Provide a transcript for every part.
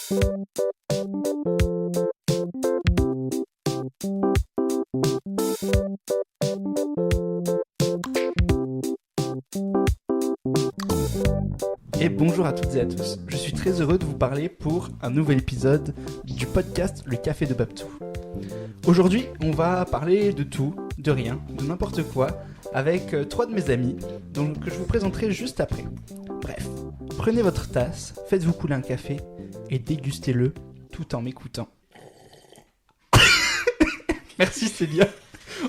Et bonjour à toutes et à tous, je suis très heureux de vous parler pour un nouvel épisode du podcast Le Café de Babtou. Aujourd'hui, on va parler de tout, de rien, de n'importe quoi, avec 3 de mes amis, que je vous présenterai juste après. Bref, prenez votre tasse, faites-vous couler un café et dégustez-le tout en m'écoutant. Merci Célia.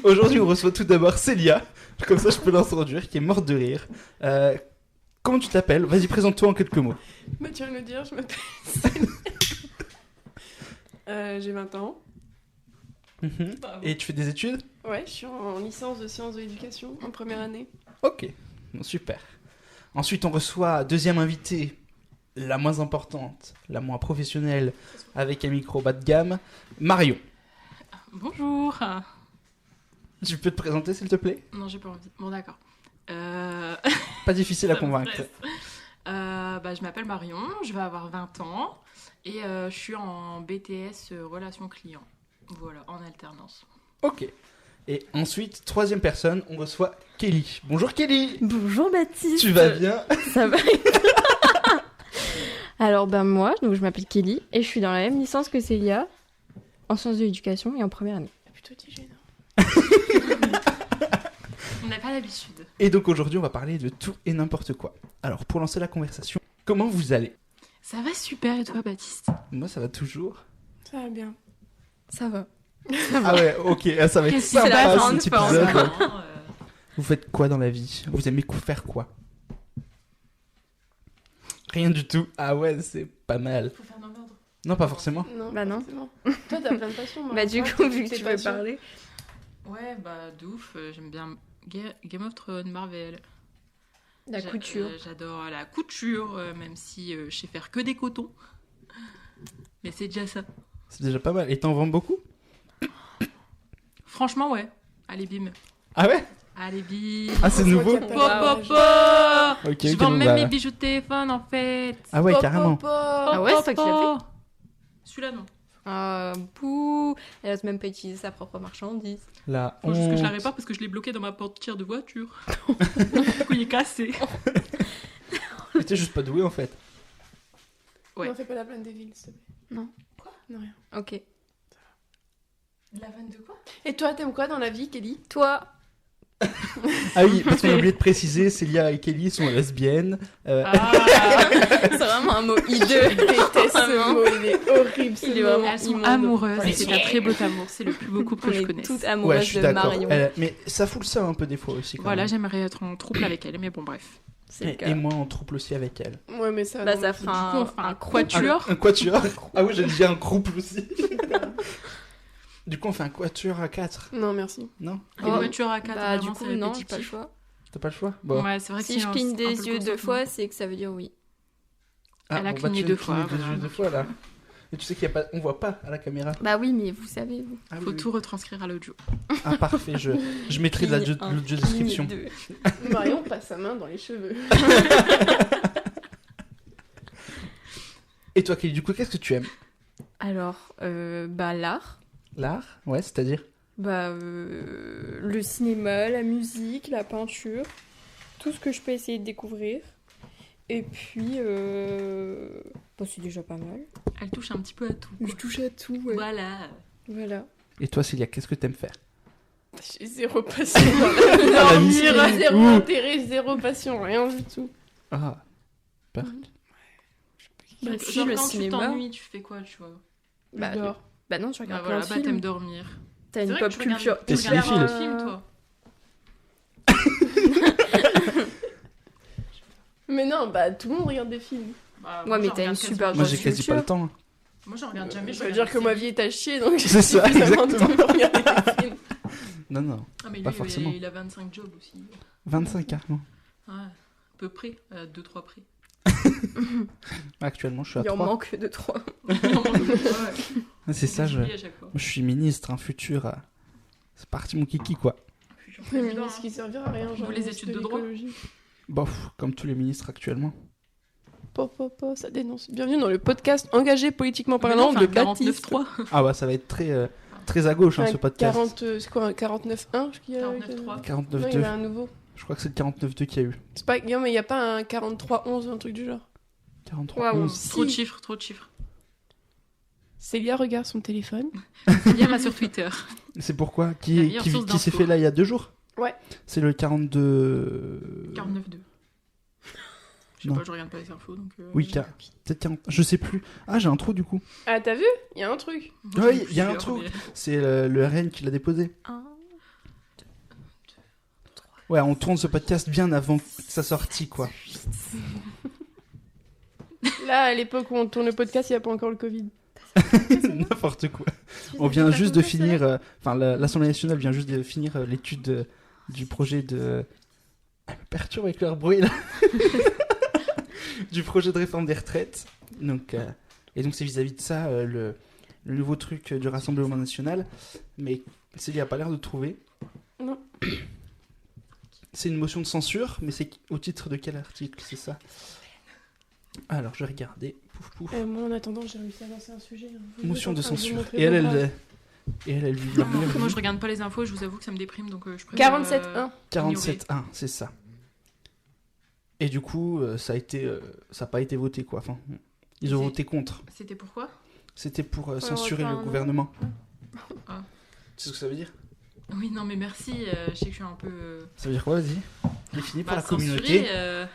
Aujourd'hui, on reçoit tout d'abord Célia, comme ça je peux l'introduire, qui est morte de rire. Comment tu t'appelles ? Vas-y, présente-toi en quelques mots. Bah tu viens de le dire, je m'appelle Célia. J'ai 20 ans. Et tu fais des études ? Ouais, je suis en licence de sciences de l'éducation, en première année. Ok, bon, super. Ensuite, on reçoit deuxième invitée, la moins importante, la moins professionnelle, avec un micro bas de gamme, Marion. Bonjour. Tu peux te présenter, s'il te plaît ? Non, j'ai pas envie. Bon, d'accord. Pas difficile à Ça me convaincre. stresse. Je m'appelle Marion, je vais avoir 20 ans et je suis en BTS Relations Clients. Voilà, en alternance. Ok. Et ensuite, troisième personne, on reçoit Kelly. Bonjour Kelly. Bonjour Baptiste. Tu vas bien ? Ça va. Alors moi, donc je m'appelle Kelly et je suis dans la même licence que Célia, en sciences de l'éducation et en première année. Plutôt gênant. On n'a pas l'habitude. Et donc aujourd'hui, on va parler de tout et n'importe quoi. Alors, pour lancer la conversation, comment vous allez ? Ça va super, et toi, Baptiste ? Moi, ça va toujours. Ça va bien. Ça va. Ah ouais, ok, ça va être Qu'est-ce que c'est sympa la grande cet forme. épisode. Vous faites quoi dans la vie ? Vous aimez faire quoi ? Rien du tout. Ah ouais, c'est pas mal. Faut faire dans l'ordre. Non, pas forcément. Non, Bah non. forcément. Toi, t'as plein de passions. Bah du coup, vu que tu veux parler. Ouais, de ouf, j'aime bien Game of Thrones, Marvel. La couture. J'adore la couture, même si je sais faire que des cotons. Mais c'est déjà ça. C'est déjà pas mal. Et t'en vends beaucoup ? Franchement, ouais. Allez, bim. Ah ouais ? Allez, bim. Ah, c'est nouveau ? Po, po, Ah, po. Ok, Je ok, vends bon, même bah. mes bijoux de téléphone, en fait. Ah ouais, carrément. Ah ouais, c'est toi qui l'as fait ? Celui-là, non. Pouh. Elle ose même pas utiliser sa propre marchandise. La Faut juste que je la honte. répare parce que je l'ai bloqué dans ma portière de voiture. Du coup, il est cassé. Mais t'es juste pas doué en fait. Ouais. Non, fais pas la vanne des villes, s'il te plaît. Non. Quoi ? Non, rien. Ok. La vanne de quoi ? Et toi, t'aimes quoi dans la vie, Kelly ? Toi. Ah oui, parce qu'on a oublié de préciser, Célia et Kelly sont lesbiennes. C'est vraiment un mot hideux. Je déteste ce mot, il est horrible ce Il est mot. vraiment Elles sont immonde. amoureuses Ouais. et c'est un très beau amour. C'est le plus beau couple On que je est connaisse. toutes Ouais, amoureuses je suis de d'accord. Marion. Mais ça fout le seum un peu des fois aussi. Quand Voilà, même. j'aimerais être en trouble avec elle, mais bon, bref. C'est le Et cas. moi en trouble aussi avec elle. Ouais, mais ça. Bah non, ça c'est- fera Du coup, on fait un couple. quatuor. Un quatuor. Ah oui, j'allais dire un couple aussi. Du coup, on fait un quatuor à 4. Non, merci. Non ? Les voitures à 4, Bah du vraiment, coup c'est non, j'ai répétitif. pas le choix. T'as pas le choix ? Bon. Ouais, c'est vrai que Si je c'est cligne un peu des le yeux 2 consentement. fois, c'est que ça veut dire oui. Ah, Elle a bon, cligné tu 2 viens de fois, cligner voilà. 2 fois là. Et tu sais qu'il y a pas, on voit pas à la caméra. Bah oui, mais vous savez, vous. Ah, Faut oui, tout retranscrire à l'audio. oui. Ah parfait, je mettrai de Cligne un, l'audio description. cligne deux. Marion passe sa main dans les cheveux. Et toi, Kelly, du coup, qu'est-ce que tu aimes ? Alors, l'art. L'art ? Ouais, c'est-à-dire ? Le cinéma, la musique, la peinture. Tout ce que je peux essayer de découvrir. Et puis, c'est déjà pas mal. Elle touche un petit peu à tout. Je touche à tout, ouais. Voilà. Voilà. Et toi, Célia, qu'est-ce que t'aimes faire ? J'ai zéro passion dans la vie. Ah, la Dormir, miskin. zéro Ouh. intérêt, zéro passion, rien du tout. Ah, peur. Bah, Genre, si, le quand cinéma. tu t'ennuies, tu fais quoi, tu vois ? Bah, Je dors. bah non, tu Bah regardes voilà, plein bah de t'aimes films. dormir. T'as C'est une vrai pop que tu regardes- culture. T'es tu regardes cinéphile. un film, toi. Mais non, bah tout le monde regarde des films. Bah, Ouais, moi, mais j'en t'as une regarde super quasiment Moi, grosse j'ai quasi pas culture. le temps. Moi, j'en regarde jamais. je Ça veut regarde dire que des ma séries. vie est à chier, donc j'ai C'est ça, suffisamment de temps pour regarder des films. Non, non. Ah, mais Pas lui, forcément. il a 25 jobs aussi. 25 carrément. Ouais, à peu près, 2-3 près. Actuellement, je suis à Il en 3. manque de 3. Ah, c'est ça, je... J'oublie à chaque fois. je suis ministre, un futur. C'est parti mon kiki, quoi. Le ministre qui servira à rien, genre Vous, les ministre études de droit l'écologie. Bof, comme tous les ministres actuellement. Ça dénonce. Bienvenue dans le podcast engagé politiquement Mais parlant non, de enfin, Baptiste. 49.3. Ah bah ça va être très à gauche, hein, ce podcast. 40, c'est quoi, un 49.1 qu'il y a 49.3. Non, il y avait 49.2. un nouveau. Je crois que c'est le 49.2 qu'il y a eu. C'est pas... Non, mais il n'y a pas un 43.11 ou un truc du genre. 43. Waouh. 11. Trop de chiffres, trop de chiffres. Célia regarde son téléphone. Célia m'a sur Twitter. C'est pourquoi La Qui meilleure source s'est d'infos. fait là il y a 2 jours Ouais. C'est le 42... 49.2. Je sais Non. pas, je regarde pas les infos donc. Oui, peut-être 40... Je sais plus. Ah, j'ai un trou du coup. Ah, t'as vu? Il y a un truc. Moi, Oui, j'en ai il y a un plusieurs, trou. mais- C'est le RN qui l'a déposé. Un. Ouais, on tourne ce podcast bien avant sa sortie, quoi. Là, à l'époque où on tourne le podcast, il n'y a pas encore le Covid. N'importe quoi. On vient juste de finir... Enfin, l'Assemblée nationale vient juste de finir l'étude du projet de... Elle me perturbe avec leur bruit, là. Du projet de réforme des retraites. Donc, et donc, c'est vis-à-vis de ça, le nouveau truc du Rassemblement national. Mais Célia n'a pas l'air de trouver. Non. C'est une motion de censure, mais c'est au titre de quel article, c'est ça? Alors, je vais regarder. Pouf, pouf. Moi, en attendant, j'ai réussi à lancer un sujet. Motion de Vous êtes en train censure. vous montrer Et elle, vos bras. elle lui Non, moi je regarde pas les infos, je vous avoue que ça me déprime donc je préfère. 47.1. 47.1, c'est ça. Et du coup, ça a pas été voté, quoi. Enfin, ils ont C'est- voté contre. C'était pourquoi? C'était pour le censurer le référendum. gouvernement. Ah. Tu sais ce que ça veut dire? Oui, non, mais merci, je sais que je suis un peu. Ça veut dire quoi, vas-y? Défini par la censurée, communauté.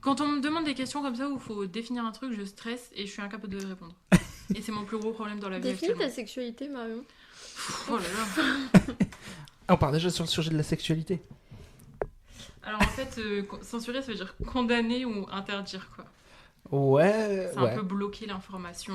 Quand on me demande des questions comme ça où il faut définir un truc, je stresse et je suis incapable de répondre. Et c'est mon plus gros problème dans la vie Définis actuellement. ta sexualité, Marion. Oh là là. Ah, on part déjà sur le sujet de la sexualité. Alors en fait, censurer, ça veut dire condamner ou interdire quoi. Ouais, C'est un peu bloquer l'information.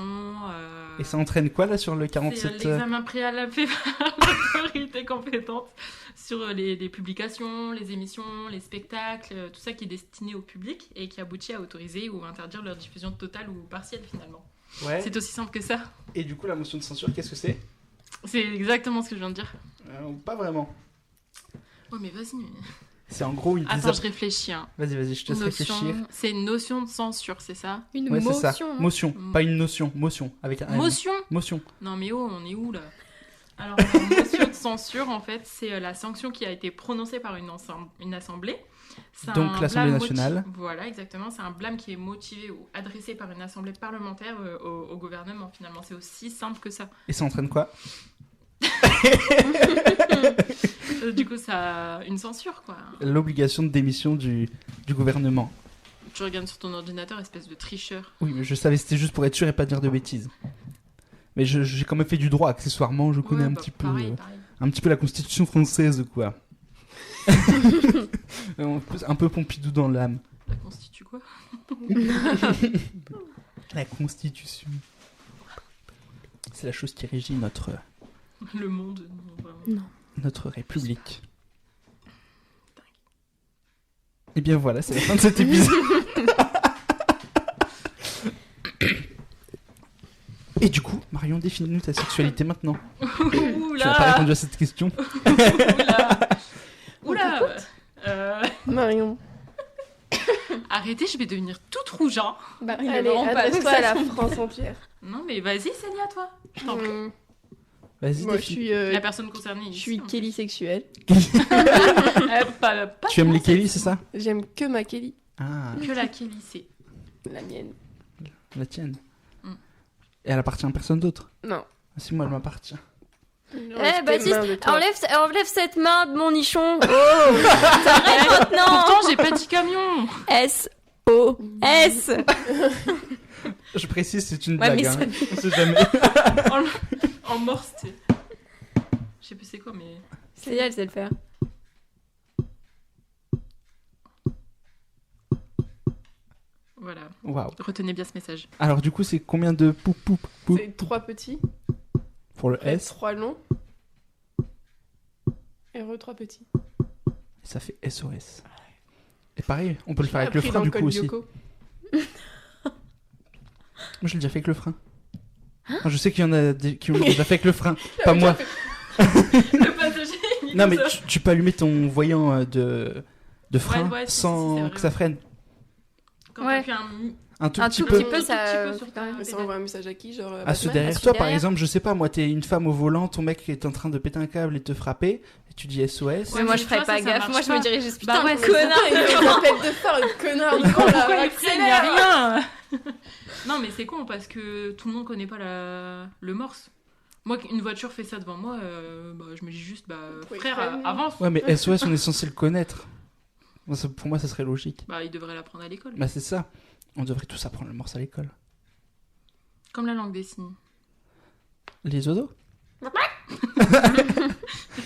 Et ça entraîne quoi, là, sur le C'est 47 l'examen préalable fait par l'autorité compétente sur les publications, les émissions, les spectacles, tout ça qui est destiné au public et qui aboutit à autoriser ou interdire leur diffusion totale ou partielle finalement. Ouais. C'est aussi simple que ça. Et du coup, la motion de censure, qu'est-ce que c'est? C'est exactement ce que je viens de dire. Pas vraiment. Oh mais vas-y. C'est en gros une Attends, je réfléchis. Hein. Vas-y, je te laisse réfléchir. C'est une notion de censure, c'est ça? Une Ouais, c'est ça. motion. hein. Motion, Mm. pas une notion. Motion, avec un M. Motion? Motion. Non mais oh, on est où là? Alors, la motion de censure, en fait, c'est la sanction qui a été prononcée par une assemblée. C'est Donc, un l'Assemblée blâme nationale. Voilà, exactement. C'est un blâme qui est motivé ou adressé par une assemblée parlementaire au gouvernement, finalement. C'est aussi simple que ça. Et ça entraîne quoi? Du coup, ça a une censure, quoi. L'obligation de démission du gouvernement. Tu regardes sur ton ordinateur, espèce de tricheur. Oui, mais je savais, c'était juste pour être sûr et pas dire de bêtises. Mais j'ai quand même fait du droit, accessoirement, je connais Ouais, un bah, petit peu... pareil. Un petit peu la Constitution française, quoi. Un peu Pompidou dans l'âme. Ça constitue quoi? La Constitution. C'est la chose qui régit Le monde. Non, vraiment. Non. notre République. Et bien voilà, c'est la fin de cet épisode. Et du coup, Marion, définis-nous ta sexualité maintenant. Tu n'as pas répondu à cette question. Oula. Marion. Arrêtez, je vais devenir toute rougeant. Bah, il Allez, est vraiment pas adresse-toi ça, à la son- France entière. Non, mais vas-y, Célia, toi. Je t'en prie. Vas-y, Moi, je définis. suis, La personne concernée je ici. suis en Kelly sexuelle. pas Tu aimes les trop Kelly, sexy. c'est ça? J'aime que ma Kelly, Ah, Que la Kelly, c'est. la mienne. la tienne. Mm. Et elle appartient à personne d'autre? Non. Ah, si, moi, elle m'appartient. Eh, Baptiste, enlève cette main de mon nichon. Oh, t'arrêtes maintenant. Pourtant, j'ai pas dit camion. S-O-S. Je précise, c'est une Ouais, blague. mais Hein. ça- On sait jamais. En morse, tu sais. Je sais plus c'est quoi, mais. C'est elle sait le faire. Voilà. Waouh. Retenez bien ce message. Alors, du coup, c'est combien de poup C'est 3 petits, pour le S? 3 longs, et 3 petits. Et ça fait SOS. Et pareil, on peut le faire avec le Appris frein dans du coup code aussi. Lyoko. Moi, je l'ai déjà fait avec le frein. Enfin, je sais qu'il y en a qui l'ont déjà fait avec le frein, pas moi. Le passager. il Non, nous mais a- tu peux allumer ton voyant de frein Ouais, si, si, sans c'est vrai. que ça freine. Quand Ouais. t'appuies Un tout Un petit tout peu. petit peu, ça Un tout petit peu sur fait ta quand même. Mais ça pédale. envoie un message à qui? Genre. À ceux Batman derrière ceux toi, par derrière. exemple, je sais pas, moi, t'es une femme au volant, ton mec est en train de péter un câble et te frapper, et tu dis SOS. Ouais, Mais moi, mais je tu ferais vois, pas ça gaffe. marche Moi, je pas. me dirais juste Bah putain, ouais, le c'est connard. Il fait un appel de phare, le connard devant là. Pourquoi il freine? Il y a accélère. rien. Non, mais c'est con parce que tout le monde connaît pas le morse. Moi, une voiture fait ça devant moi, bah, je me dis juste, Ouais, frère, freine. avance. Ouais, mais SOS, on est censé le connaître. Pour moi, ça serait logique. Bah, il devrait l'apprendre à l'école. Bah, c'est ça. On devrait tous apprendre le morse à l'école. Comme la langue des signes. Les oiseaux Il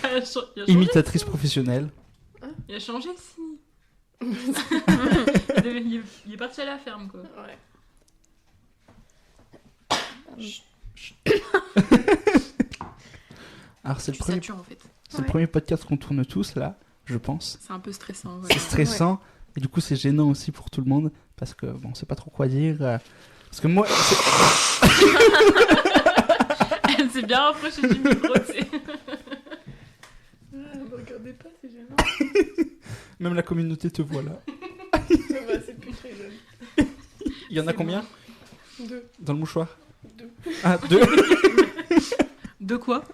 a changé. Imitatrice professionnelle. Il a changé le signe. Il est parti à la ferme, quoi. Ouais. Alors, c'est le Tu premier, satures, en fait. c'est le premier podcast qu'on tourne tous, là, je pense. C'est un peu stressant. Ouais. C'est stressant. Et du coup, c'est gênant aussi pour tout le monde. Parce que, bon, on sait pas trop quoi dire. Parce que moi, Elle s'est bien rapprochée du micro, tu sais. Ne regardez pas, c'est gênant. même la communauté te voit là. Ça va, c'est plus très jeune. Il y en a C'est combien 2. dans le mouchoir 2. Ah, 2. De quoi?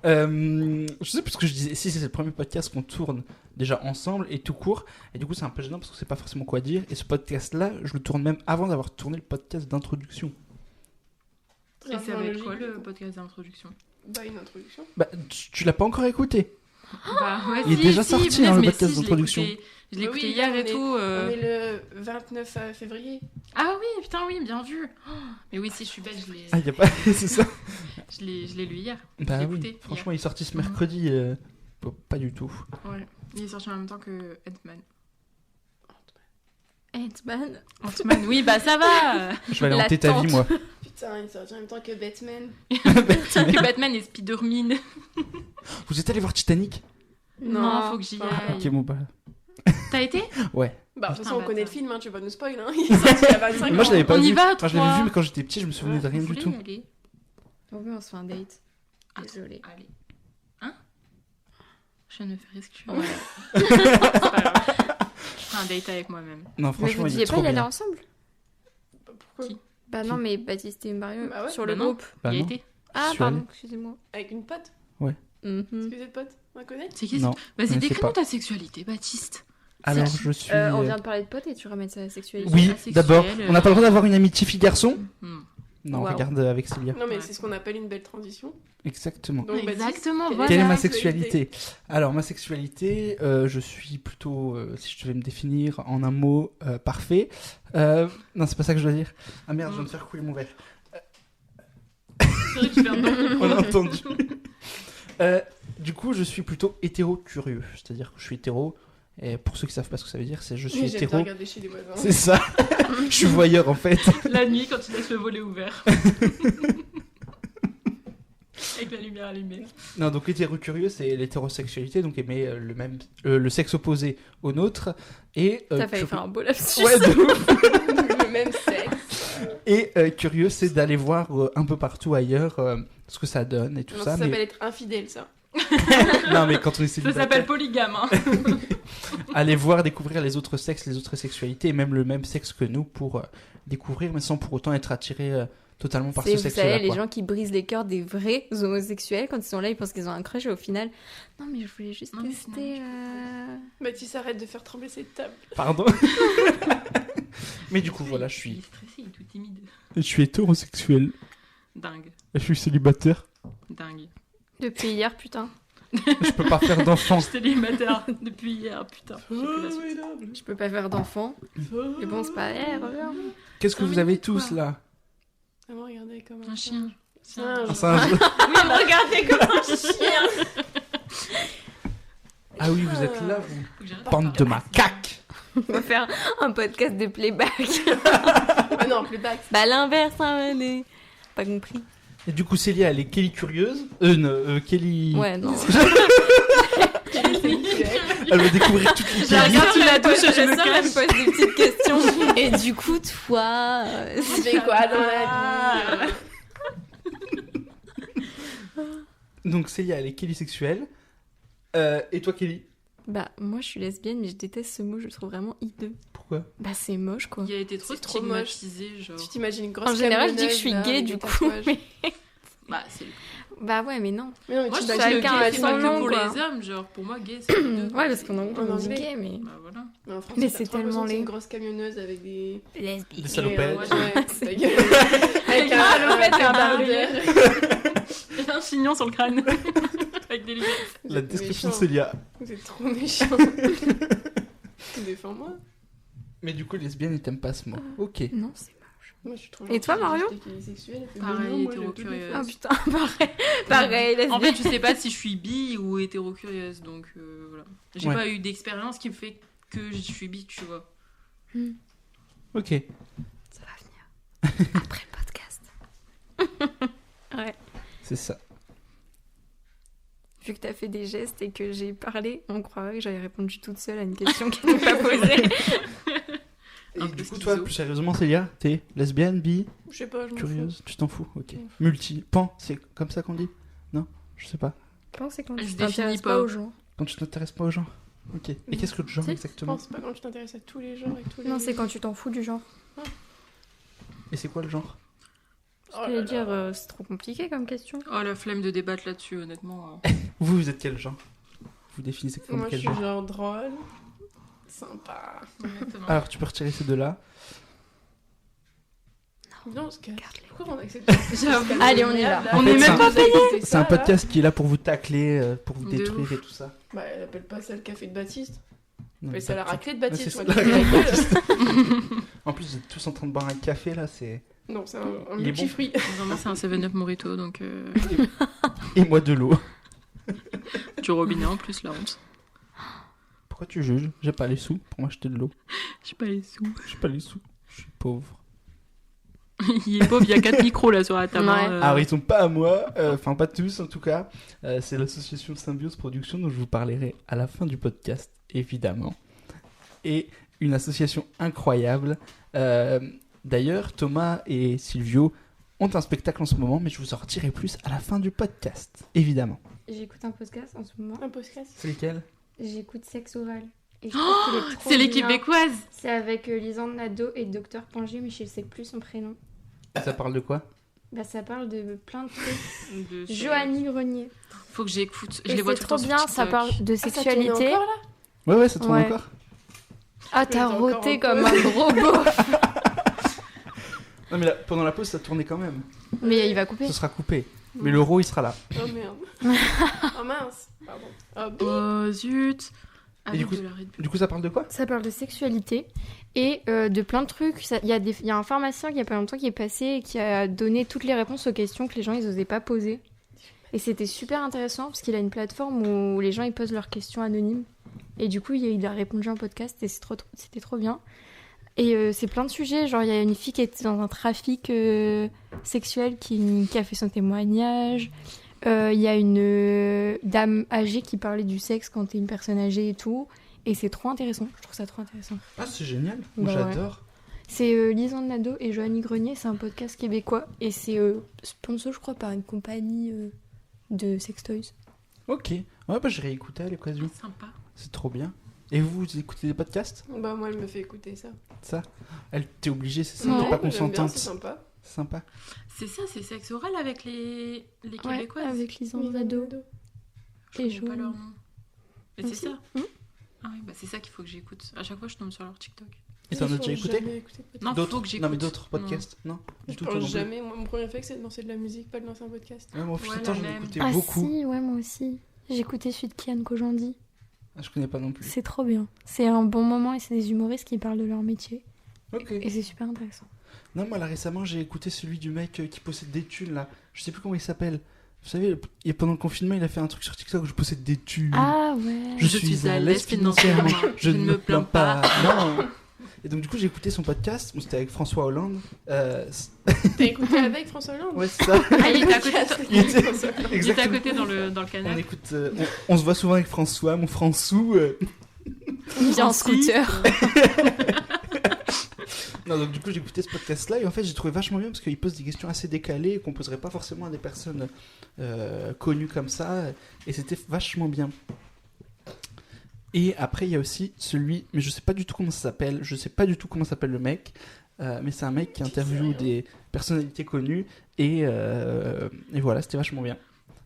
Je sais plus ce que je disais. Si c'est le premier podcast qu'on tourne déjà ensemble et tout court, et du coup c'est un peu gênant parce qu'on sait pas forcément quoi dire. Et ce podcast-là, je le tourne même avant d'avoir tourné le podcast d'introduction. Et ça va être quoi le podcast d'introduction? Bah, une introduction. Bah, tu l'as pas encore écouté. Bah, ouais, Il est déjà sorti, hein, le podcast je l'ai d'introduction. écouté- Je l'ai Oui, écouté oui, hier on et est- tout. On est le 29 février. Ah oui, putain, oui, bien vu. Oh, mais oui, si je suis bête, Ah, y a pas. C'est ça. je l'ai lu hier. Bah l'ai oui. écouté Franchement, il est sorti ce mercredi. Pas du tout. Ouais. Il est sorti en même temps que Ant-Man. Ant-Man. Ant-Man, oui, bah ça va. Je vais aller hanter ta vie, L'attente. moi. Putain, il est sorti en même temps que Batman. Que Batman et Spider-Man. Vous êtes allé voir Titanic? Non, faut que j'y aille. Ok, bon bah. T'as été? Ouais. Bah, de toute façon, Putain, on connaît le bâtard. film, hein, tu vas pas nous spoil. Hein. Il est sorti il y a 25 Moi, je ans. l'avais pas On vu. y va, Enfin, je l'avais toi. vu, mais quand j'étais petit, je me souvenais de rien Vous du voulez tout. y aller? Oh oui, on se fait un date. Ah, Désolée. Allez. Hein? Je viens de me faire exclure. Ouais. C'est pas grave. Je ferai un date avec moi-même. Non, Mais franchement, vous il disiez est pas trop y aller bien. ensemble? Pourquoi Qui Bah non, mais Baptiste et Mario Bah ouais. sur Bah le non. groupe. Bah Il a non. été? Ah, Je suis pardon, allé. excusez-moi. Avec une pote? Mhm. Est-ce que vous êtes potes? On la connaît? C'est qui? Non. Vas-y, je sais décris-nous pas. ta sexualité, Baptiste. Alors, je suis. On vient de parler de potes et tu ramènes ça à la sexualité. Oui, asexuel, d'abord, on n'a pas le droit d'avoir une amitié fille-garçon. Hmm. Non, Wow. regarde avec Célia. Non, mais Ouais. c'est ce qu'on appelle une belle transition. Exactement. Donc, Baptiste, Exactement, quelle voilà. Quelle est ma ta sexualité? Alors, ma sexualité, je suis plutôt, si je devais me définir en un mot, parfait. Non, c'est pas ça que je dois dire. Ah merde, je viens de faire couler mon verre. C'est vrai que tu perds ton micro. On a entendu. Du coup, je suis plutôt hétéro-curieux. C'est-à-dire que je suis hétéro. Et pour ceux qui savent pas ce que ça veut dire, c'est je suis Oui, j'aime bien hétéro. regarder chez les voisins. C'est ça. Je suis voyeur en fait. La nuit, quand tu laisses le volet ouvert. Avec la lumière allumée. Non, donc hétéro-curieux, c'est l'hétérosexualité, donc aimer le sexe opposé au nôtre. Et T'as failli curi- faire un beau lapsus. Ouais, de ouf. Le même sexe. Et curieux, c'est d'aller voir un peu partout ailleurs ce que ça donne et tout Non, ça. ça Mais... s'appelle être infidèle, ça. non, mais quand on est Ça célibataire, s'appelle polygame. Hein. aller voir, découvrir les autres sexes, les autres sexualités, et même le même sexe que nous pour découvrir, mais sans pour autant être attiré totalement par C'est, ce vous sexe-là. savez, les quoi. gens qui brisent les cœurs des vrais homosexuels quand ils sont là, ils pensent qu'ils ont un crush et au final, non mais je voulais juste Non, mais tester. Baptiste, arrête de faire trembler cette table. Pardon. Mais du coup, voilà, je Il est suis stressé, il est tout timide. hétérosexuel. Dingue, Je suis célibataire. dingue. Depuis hier, putain. Je peux pas faire d'enfants. Je suis célibataire depuis hier, putain. Je sais plus la suite. Je peux pas faire d'enfant. Mais bon, c'est pas. Regarde. Qu'est-ce que Non, vous mais avez dis tous quoi là? Vraiment, regardez comme Un chien. Singe. Un singe. Oui, regardez comme un chien. Ah oui, vous êtes là, vous. Faut que j'arrête de Bande de parler. macaques. On va faire un podcast de playback. Ah non, playback. Bah l'inverse, hein, mais. Pas compris. Et du coup, Célia, elle est Kelly curieuse. Kelly. Ouais, non. Elle veut découvrir toutes les Je Kelly. regarde sous la douche, je me me cache. pose des petites questions. Et du coup, toi. Tu fais quoi dans la vie? Donc Célia, elle est Kelly sexuelle. Et toi, Kelly? Bah, moi je suis lesbienne, mais je déteste ce mot, je le trouve vraiment hideux. Pourquoi? Bah, c'est moche, quoi. Il a été trop C'est trop moche. stigmatisé, genre. Tu t'imagines une grosse En général, je dis que je suis camionneuse, là, gay, avec du des coup. tatouages. Mais... Bah, c'est le... Bah, ouais, mais non. Mais non, mais Moi, tu je trouve t'imagines que chacun gay, a c'est son pas que nom, pour quoi. les hommes, genre, pour moi, gay, c'est les deux. Ouais, parce qu'on a En on dit anglais. gay, mais. Bah, voilà. Mais en France, Mais t'as c'est trop l'impression tellement que c'est laid. une grosse camionneuse avec des... Lesbienne. Des salopettes. Ouais, Ouais, ta gueule. Avec un salopette et un barbelé. Il a un chignon sur le crâne. Avec des lunettes. La description de Célia. Vous êtes trop méchant. Défends-moi. Mais du coup, lesbienne, ils t'aiment pas ce mot. Ok. Non, c'est moche. Moi, je suis trop Et toi, gentille, Mario juste qu'il est sexuel, elle fait Pareil, bon, moi, hétéro-curieuse. Ah putain, pareil, lesbienne. En fait, je sais pas si je suis bi ou hétéro-curieuse, donc voilà. J'ai Ouais. pas eu d'expérience qui me fait que je suis bi, tu vois. Ok. Ça va venir. Après le podcast. Ouais. C'est ça. Vu que t'as fait des gestes et que j'ai parlé, on croirait que j'avais répondu toute seule à une question qui n'était pas posée. Et Un du peu coup, toi, schizo. plus sérieusement, Célia, t'es lesbienne, bi, Je sais pas, je m'en fous. curieuse, tu t'en fous? Ok. Je m'en fous. Multi, pan, c'est comme ça qu'on dit? Non? Je sais pas. Je pense que c'est quand Je tu définis t'intéresses pas. pas aux gens. Quand tu t'intéresses pas aux gens? Ok. Et qu'est-ce que le genre Si, Je exactement? pense pas quand tu t'intéresses à tous les genres et tous les... Non, c'est quand tu t'en fous du genre. Et c'est quoi le genre? Oh Je voulais là dire, là. c'est trop compliqué comme question. Oh, la flemme de débattre là-dessus, honnêtement. Vous êtes quel genre? Vous définissez comme Moi, je quel suis genre? genre drôle, sympa. Honnêtement. Alors, tu peux retirer ces deux-là. Non, parce que... Garde-les. Pourquoi on accepte J'avoue. Allez, on y va. En On fait, est c'est même un- pas payé. C'est un podcast qui est là pour vous tacler, pour vous De détruire ouf. et tout ça. Bah, elle appelle pas ça le café de Baptiste. Non, Mais c'est la pas- raclée de Ouais, Baptiste. c'est moi, ça, tu la fais la raclée de gueule. En plus, vous êtes tous en train de boire un café là, c'est. Non, c'est un Il est bon. multifruit. Vraiment, c'est un 7-Up Morito, donc Et moi de l'eau. du robinet en plus, la honte. Pourquoi tu juges? J'ai pas les sous pour m'acheter de l'eau. J'ai pas les sous. J'ai pas les sous. Je suis pauvre. Il est pauvre, il y a 4 micros là sur la table. Ouais. hein, Alors, ils sont pas à moi, enfin pas tous en tout cas. C'est l'association Symbiose Production dont je vous parlerai à la fin du podcast, évidemment. Et une association incroyable. D'ailleurs, Thomas et Silvio ont un spectacle en ce moment, mais je vous en redirai plus à la fin du podcast, évidemment. J'écoute un podcast en ce moment. Un podcast. C'est lequel? J'écoute Sexe Oral. Et je trouve qu'il est trop C'est l'équipe bien. québécoise. C'est avec Lisande Nadeau et Dr Pangé, mais je sais plus son prénom. Ça parle de quoi? Bah, ça parle de plein de trucs. De- Joanny Grenier. Faut que j'écoute. Je Et les vois c'est tout le trop temps bien, sur ça TikTok. parle de Ah, ça tourne sexualité. encore, là Ouais, ça tourne Ouais. encore. Ah, t'as Encore en roté pause. comme un gros beauf. Non, mais là, pendant la pause, ça tournait quand même. Mais il va couper. Ce sera coupé. Mais l'euro, il sera là. Oh merde. Oh mince. Pardon. Oh, bip. Oh zut. Et du Avec coup- de la Red Bull. Du coup, ça parle de quoi? Ça parle de sexualité et de plein de trucs. Il y a un pharmacien qui il y a pas longtemps qui est passé et qui a donné toutes les réponses aux questions que les gens ils osaient pas poser. Et c'était super intéressant parce qu'il a une plateforme où les gens ils posent leurs questions anonymes. Et du coup, il a répondu en podcast et c'était trop bien. Et c'est plein de sujets. Genre, il y a une fille qui était dans un trafic sexuel qui a fait son témoignage. Il y a une dame âgée qui parlait du sexe quand t'es une personne âgée et tout. Et c'est trop intéressant. Je trouve ça trop intéressant. Ah, c'est génial. Moi, Bah ouais. j'adore. C'est Lisande Nadeau et Joanny Grenier. C'est un podcast québécois. Et c'est sponsor, je crois, par une compagnie de sextoys. Ok. Ouais, bah, j'irai écouter à l'occasion. Sympa. C'est trop bien. Et vous écoutez des podcasts? Bah, moi, elle me fait écouter ça. Ça? Elle, t'es obligée, c'est ça? Ouais, T'es pas j'aime bien, consentante? c'est sympa. Sympa. C'est ça, c'est sexe oral avec les Ouais, québécoises. avec Lisande Nadeau. Je et connais pas Joanny. leur nom. Mais c'est Aussi. ça. Hmm. Ah oui, bah c'est ça qu'il faut que j'écoute. À chaque fois, je tombe sur leur TikTok. Et t'en as déjà écouté? Non, D'autres? faut que j'écoute. Non, mais d'autres podcasts? Non. Je Du tout, toi pense non plus. jamais. Moi, mon premier réflexe, c'est de lancer de la musique, pas de lancer un podcast. Ouais, moi, au fil Ouais, du temps, la j'en ai même. écouté Ah beaucoup. si, ouais, moi aussi. J'ai écouté celui de Kian Kojandi. Ah, je connais pas non plus. C'est trop bien. C'est un bon moment et c'est des humoristes qui parlent de leur métier. Ok. Et c'est super intéressant. Non, moi, là, récemment, j'ai écouté celui du mec qui possède des thunes, là. Je sais plus comment il s'appelle. Vous savez, pendant le confinement, il a fait un truc sur TikTok où je possède des thunes. Ah ouais. Je suis à l'aise financièrement. Je ne me plains pas. Non. Et donc, du coup, j'ai écouté son podcast. Bon, c'était avec François Hollande. T'as écouté avec François Hollande? Ouais, c'est ça. Ah, il était à côté, Il était- il était à Exactement. côté dans le On canal. écoute, on se voit souvent avec François, mon Françou. Il vient en Francis. scooter. Non, donc du coup, j'ai écouté ce podcast-là et en fait, j'ai trouvé vachement bien parce qu'il pose des questions assez décalées et qu'on poserait pas forcément à des personnes connues comme ça. Et c'était vachement bien. Et après, il y a aussi celui, mais je sais pas du tout comment ça s'appelle, je sais pas du tout comment s'appelle le mec, mais c'est un mec qui interviewe des personnalités connues, et voilà, c'était vachement bien.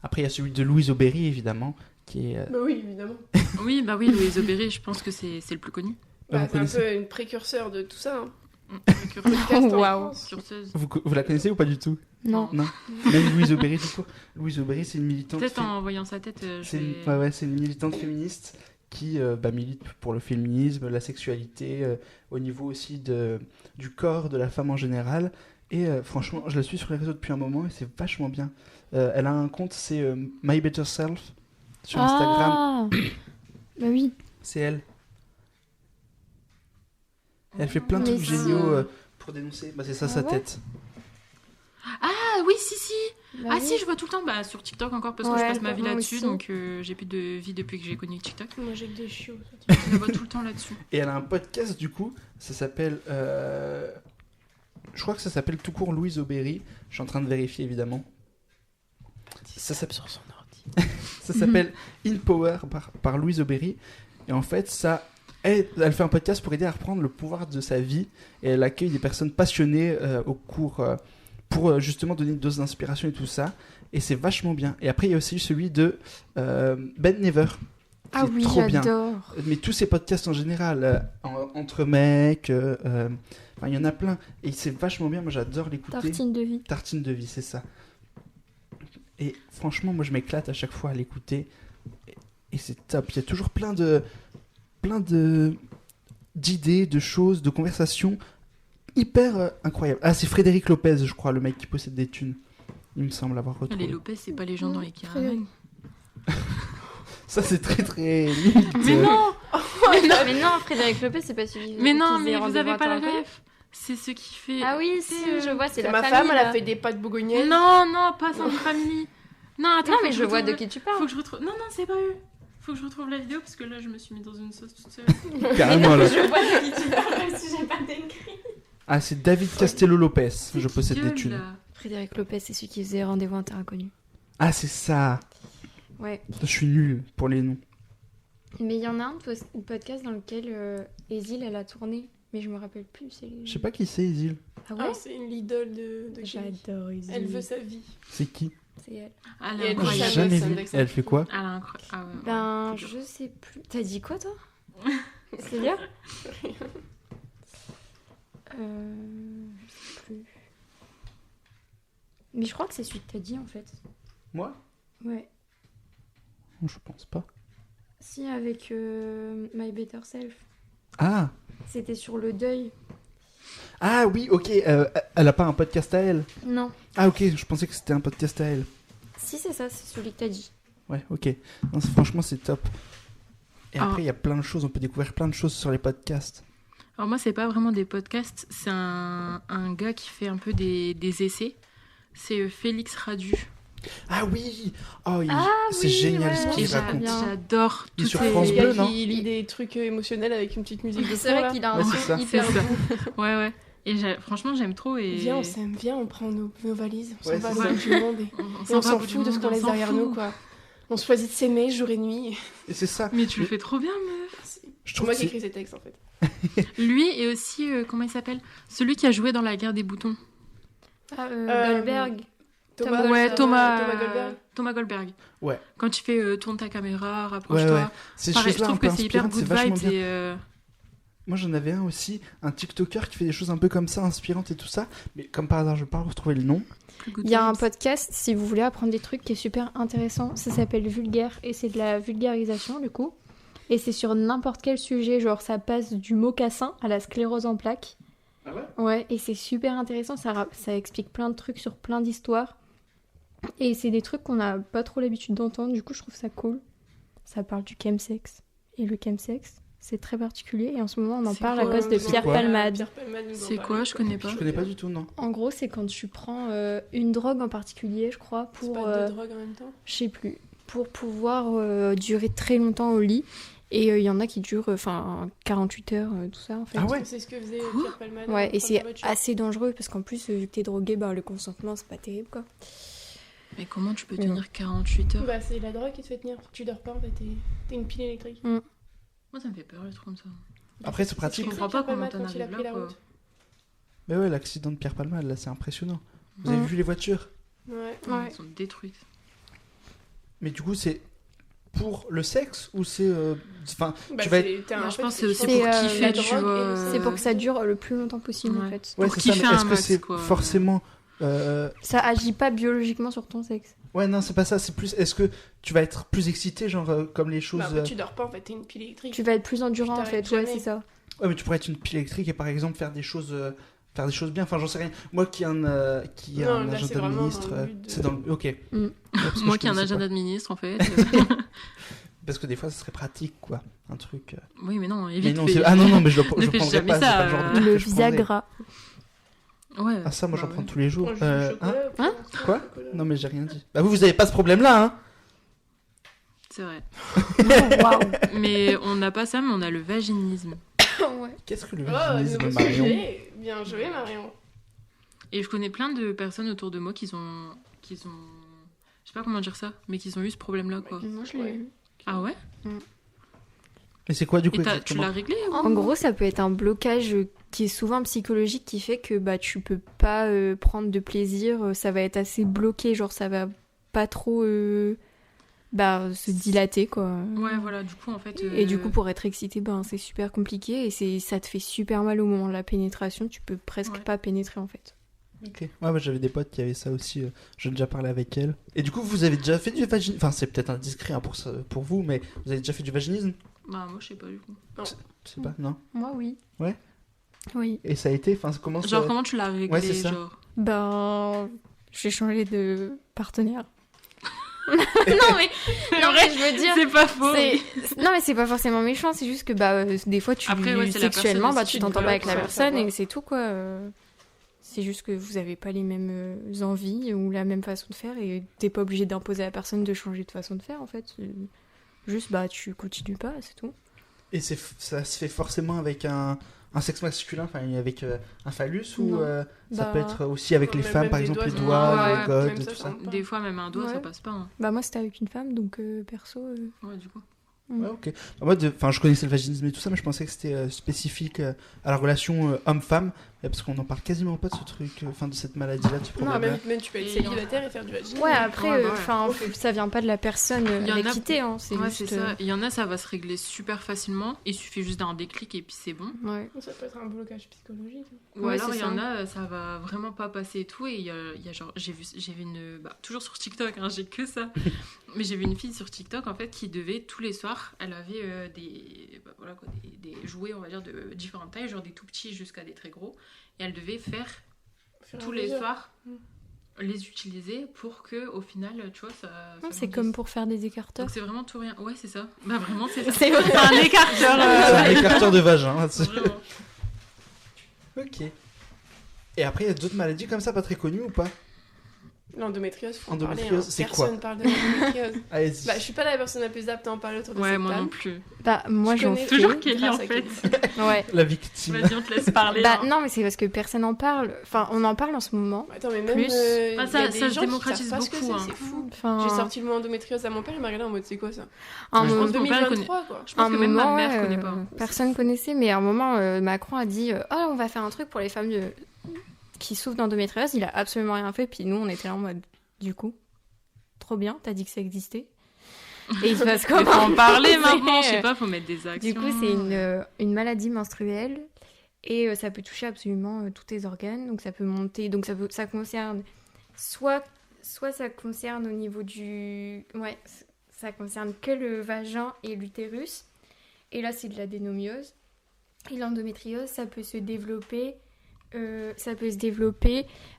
Après, il y a celui de Louise Aubéry, évidemment, qui est... Bah oui, évidemment. Oui, Louise Aubéry, je pense que c'est le plus connu. Vous Bah, c'est un connaissez peu une précurseur de tout ça. Hein. Podcast en Waouh. France, curseuse. vous la connaissez ou pas du tout? Non. Non. Même Louise Aubéry, du coup. Louise Aubéry, c'est une militante... Peut-être en voyant sa tête, je C'est une... vais... ouais, c'est une militante féministe qui milite pour le féminisme, la sexualité, au niveau aussi du corps de la femme en général. Et franchement, je la suis sur les réseaux depuis un moment et c'est vachement bien. Elle a un compte, c'est My Better Self sur Instagram. Ah bah oui. C'est elle. Elle fait plein de Mais trucs ça- géniaux pour dénoncer. Bah, c'est ça, Ah sa ouais tête. Ah oui, si. Bah Ah oui. si, je vois tout le temps sur TikTok encore parce que je Ouais, passe ma vie moi là-dessus, aussi. donc j'ai plus de vie depuis que j'ai connu TikTok. Moi j'ai que des chiots. Je la vois tout le temps là-dessus. Et elle a un podcast, du coup, ça s'appelle... je crois que ça s'appelle tout court Louise Aubéry. Je suis en train de vérifier, évidemment. Ça s'appelle... sur son ordi. Ça s'appelle In Power par Louise Aubéry. Et en fait, elle fait un podcast pour aider à reprendre le pouvoir de sa vie. Et elle accueille des personnes passionnées au cours pour justement donner une dose d'inspiration et tout ça. Et c'est vachement bien. Et après, il y a aussi celui de Ben Never. Ah qui est oui, trop bien. j'adore. Mais tous ces podcasts en général, entre mecs, enfin, il y en a plein. Et c'est vachement bien. Moi, j'adore l'écouter. Tartine de vie. Tartine de vie, c'est ça. Et franchement, moi je m'éclate à chaque fois à l'écouter. Et c'est top. Il y a toujours plein d'idées, de choses, de conversations hyper incroyables. Ah, c'est Frédéric Lopez, je crois, le mec qui possède des thunes. Il me semble avoir retrouvé. Les Lopez, c'est pas les gens dans les Frédéric. caravans. Ça, c'est très très limite. Mais non Mais non, Frédéric Lopez, c'est pas celui Mais non, qui mais faisait vous Rendez-vous avez pas la Interrompu. ref. C'est ce qui fait... Ah oui, si, je vois, c'est la ma famille, femme, elle là. a fait des pâtes bourguignonnes. Non, pas Sandy Family. Non, attends, Non, faut mais que je vois de retrouve- qui tu Faut parles. que je retrouve... Non, c'est pas eux. Faut que je retrouve la vidéo parce que là, je me suis mis dans une sauce toute seule. Carrément là. Je vois de qui tu parles, même si j'ai pas d'écrit. Ah, c'est David Castello Lopez. Je possède des Gueule, thunes. là. Frédéric Lopez, c'est celui qui faisait Rendez-vous Inconnu. Ah, c'est ça. Ouais. Je suis nul pour les noms. Mais il y en a un podcast dans lequel Ésil, elle a tourné. Mais je me rappelle plus. C'est... Je sais pas qui c'est, Isil. Ah Ah, ouais. c'est une idole de Kelly. J'adore Ésil. Elle veut sa vie. C'est qui? C'est elle. Ah, Et elle Moi, Ouais, j'ai ça incroyable. me- jamais ça me vu. vexe Et un elle fait peu. quoi? Elle est incroyable. Ah ouais, Ben, ouais, c'est dur. je sais plus. T'as dit quoi, toi? C'est bien. Je sais plus. Mais je crois que c'est celui que t'as dit, en fait. Moi? Ouais. Je pense pas. Si, avec My Better Self. Ah! C'était sur le deuil. Ah oui, ok. Elle a pas un podcast à elle. Non. Ah ok, je pensais que c'était un podcast à elle. Si, c'est ça, c'est celui que t'as dit. Ouais, ok. Non, franchement, c'est top. Et Ah. après, il y a plein de choses. On peut découvrir plein de choses sur les podcasts. Alors moi, c'est pas vraiment des podcasts. C'est un gars qui fait un peu des essais. C'est Félix Radu. Ah oui! Oh, Ah c'est oui, génial ouais, ce Et qu'il j'ai- raconte. bien. j'adore Il est toutes sur ces- France Le gars Bleu, non? qui lit des trucs émotionnels avec une petite musique de C'est fond, vrai là. qu'il a un Ouais, son c'est ça. hyper C'est ça. bon. Ouais. Et franchement, j'aime trop. Et... Viens, on s'aime, viens, on prend nos valises, on Ouais, s'en va c'est au ça. bout du monde et s'en on va s'en au bout du fout de ce monde, qu'on on laisse s'en derrière fout. nous, quoi. On choisit de s'aimer jour et nuit. Et c'est ça. Mais tu le fais trop bien, meuf. Je C'est trouve moi que qui c'est- écris ces textes, en fait. Lui et aussi, comment il s'appelle? Celui qui a joué dans La Guerre des Boutons. Ah, Euh, Goldberg. Thomas, Ouais, Thomas Goldberg. Thomas Goldberg. Ouais. Quand tu fais tourne ta caméra, rapproche-toi. Ouais, ouais. Ces Pareil, je choses-là un trouve peu que c'est hyper inspirantes, c'est good vachement vibes bien. et Moi, j'en avais un aussi, un TikToker qui fait des choses un peu comme ça, inspirantes et tout ça. Mais comme par hasard, je vais pas retrouver le nom. plus good Il y a un vibes. podcast, si vous voulez apprendre des trucs, qui est super intéressant. Ça s'appelle Vulgaire et c'est de la vulgarisation du coup. Et c'est sur n'importe quel sujet, genre ça passe du mocassin à la sclérose en plaques. Ah ouais? Ouais, et c'est super intéressant, ça explique plein de trucs sur plein d'histoires. Et c'est des trucs qu'on n'a pas trop l'habitude d'entendre, du coup je trouve ça cool. Ça parle du chemsex. Et le chemsex, c'est très particulier et en ce moment on en C'est parle à quoi cause de C'est Pierre quoi Palmade. Pierre Palmade nous en C'est parlait. quoi? Je connais pas. Je connais pas du tout, non. En gros, c'est quand tu prends une drogue en particulier, je crois, C'est pour... pas de drogue en même temps. je sais plus, pour pouvoir durer très longtemps au lit. Et il y en a qui durent 48 heures, tout ça en fait. Ah ouais? C'est ce que faisait Quoi Pierre Palmade. Ouais, et dans c'est sa voiture. assez dangereux parce qu'en plus, vu que t'es drogué, bah, le consentement, c'est pas terrible quoi. Mais comment tu peux Non. tenir 48 heures? Bah, c'est la drogue qui te fait tenir. Tu dors pas, en fait, t'es une pile électrique. Moi, ça me fait peur, les trucs comme ça. Après, c'est Je pratique. comprends pas comment t'en quand il a arrives pris là, la quoi. route. Mais ouais, l'accident de Pierre Palmade, là, c'est impressionnant. Vous avez vu les voitures? Ouais. Ouais. Elles sont détruites. Mais du coup, c'est pour le sexe ou c'est... Enfin, Bah, tu vas c'est- t'as un- Moi, en je fait, pense que c'est aussi c'est, pour la kiffer, tu drogue et vois. le sexe. C'est pour que ça dure le plus longtemps possible, en Ouais. fait. ouais, pour c'est ça, kiffer mais un est-ce que max, c'est quoi. forcément... Ça agit pas biologiquement sur ton sexe. Ouais, non, c'est pas ça, c'est plus... Est-ce que tu vas être plus excité, genre, comme les choses... Bah, après, tu dors pas, en fait, t'es une pile électrique. Tu vas être plus endurant, Tu en fait. t'arrêtes Ouais, jamais. c'est ça. Ouais, mais tu pourrais être une pile électrique et par exemple faire des choses bien. Enfin, j'en sais rien. Moi qui ai un Non, là, agenda c'est de vraiment ministre, dans le but de- c'est dans le... Ok. Mm. Ouais, parce que Moi je qui ai un connaissais agenda pas. de ministre, en fait. Parce que des fois, ça serait pratique, quoi. Un truc... Oui, mais non, Mais évite. non, fais- ah non, mais je le ne fais prendrais jamais pas, c'est ça, pas le genre de truc Le que je prendrais. Viagra. Ouais. Ah ça, moi j'en Bah prends ouais. tous les jours. Moi, je joue au chocolat, hein pour l'instant, Quoi au chocolat. Non mais j'ai rien dit. Bah vous avez pas ce problème-là, hein. C'est vrai. Oh, waouh. Mais on n'a pas ça, mais on a le vaginisme. Ouais. Qu'est-ce que le Oh, vaginisme, nouveau Marion? sujet. Bien joué, Marion. Et je connais plein de personnes autour de moi qui ont... Je sais pas comment dire ça, mais qui ont eu ce problème-là, quoi. Moi, je l'ai Ouais. eu. Ah ouais? Et c'est quoi du coup Et tu exactement? l'as réglé ou... En gros, ça peut être un blocage qui est souvent psychologique qui fait que bah tu peux pas prendre de plaisir, ça va être assez bloqué, genre ça va pas trop se dilater quoi. Ouais, voilà, du coup, en fait... Et du coup, pour être excité, ben c'est super compliqué et ça te fait super mal au moment de la pénétration, tu peux presque Ouais. pas pénétrer en fait. Ok. Ouais, bah, j'avais des potes qui avaient ça aussi. J'en ai déjà parlé avec elles. Et du coup, vous avez déjà fait du vaginisme? Enfin, c'est peut-être indiscret hein, pour vous, mais vous avez déjà fait du vaginisme? Bah, moi, je sais pas, du coup. Je sais pas, non. Moi oui. Ouais. Oui. Et ça a été. Enfin, comment ça... Genre, comment tu l'as réglé, Ouais, c'est ça. genre... Ben j'ai changé de partenaire. Non, mais je veux dire c'est pas faux. Non mais c'est pas forcément méchant, c'est juste que des fois Après, ouais, c'est la sexuellement personne aussi tu qui t'entends veut, pas avec la quoi, personne ça et va. c'est tout quoi. C'est juste que vous avez pas les mêmes envies ou la même façon de faire et t'es pas obligé d'imposer à la personne de changer de façon de faire en fait. Juste tu continues pas, c'est tout. Et ça se fait forcément avec un sexe masculin, enfin avec un phallus ou Non. ça Bah- peut être aussi avec les Même femmes, par des exemple les doigts, doigts, ouais, les godes, même ça, tout ça ça. rentre pas. Des fois, même un doigt, ça Ouais. passe pas. Hein. Bah moi c'était avec une femme donc perso. Ouais, du coup. Ouais, ok. Moi, je connaissais le vaginisme et tout ça, mais je pensais que c'était spécifique à la relation homme-femme, parce qu'on en parle quasiment pas de ce truc, de cette maladie-là, de ce Non, problème-là. même tu peux être Et célibataire et faire du vaginisme. Ouais après Ouais, bah ouais. ça vient pas de la personne Il y en a- l'équité hein, c'est Ouais, juste c'est ça. Il y en a, ça va se régler super facilement. Il suffit juste d'un déclic et puis c'est bon. ouais. Ça peut être un blocage psychologique. Ou Ouais, alors, c'est il y en ça. a, ça va vraiment pas passer et tout. Et il y a genre, j'avais une. Bah, toujours sur TikTok, hein, j'ai que ça. Mais j'ai vu une fille sur TikTok en fait qui devait tous les soirs, elle avait des jouets, on va dire, de différentes tailles, genre des tout petits jusqu'à des très gros. Et elle devait faire tous les soirs les utiliser pour que au final, tu vois, ça. Non, ça c'est grandisse. comme pour faire des écarteurs. Donc c'est vraiment tout rien. Ouais, c'est ça. Bah vraiment, c'est ça. C'est vrai. C'est un écarteur. C'est un écarteur de vagin. Hein, c'est- Vraiment. ok. Et après, il y a d'autres maladies comme ça, pas très connues ou pas? L'endométriose, faut en Endométriose, parler, hein. c'est quoi? Personne parle de l'endométriose. Allez-y. Bah, je suis pas la personne la plus apte à en parler autour de Ouais, cette moi table. non plus. Bah moi Je j'en connais fais. Toujours Kelly grâce en à fait. Kelly. Ouais. La victime. Vas-y, on te laisse parler. Bah hein. non mais c'est parce que personne n'en parle. Enfin on en parle en ce moment. Attends, mais même. Plus. Il Ah, y ça- a des ça se gens qui démocratise savent pas ce que beaucoup, c'est, hein. c'est fou. Enfin, J'ai sorti le mot endométriose à mon père, il m'a regardé en mode c'est quoi ça? un Je En pense moment, que mon père, il 2023 quoi. Je pense que même ma mère ouais, connaît pas. Personne connaissait, mais à un moment, Macron a dit oh, on va faire un truc pour les femmes qui souffrent d'endométriose. Il a absolument rien fait, puis nous, on était là en mode du coup, trop bien, t'as dit que ça existait. Et il se passe Il faut comment en parler C'est- maintenant, je sais pas, faut mettre des actions. Du coup, c'est une maladie menstruelle et ça peut toucher absolument tous tes organes. Donc ça peut monter, donc ça concerne soit ça concerne au niveau du... Ouais, ça concerne que le vagin et l'utérus. Et là, c'est de l'adénomiose. Et l'endométriose, ça peut se développer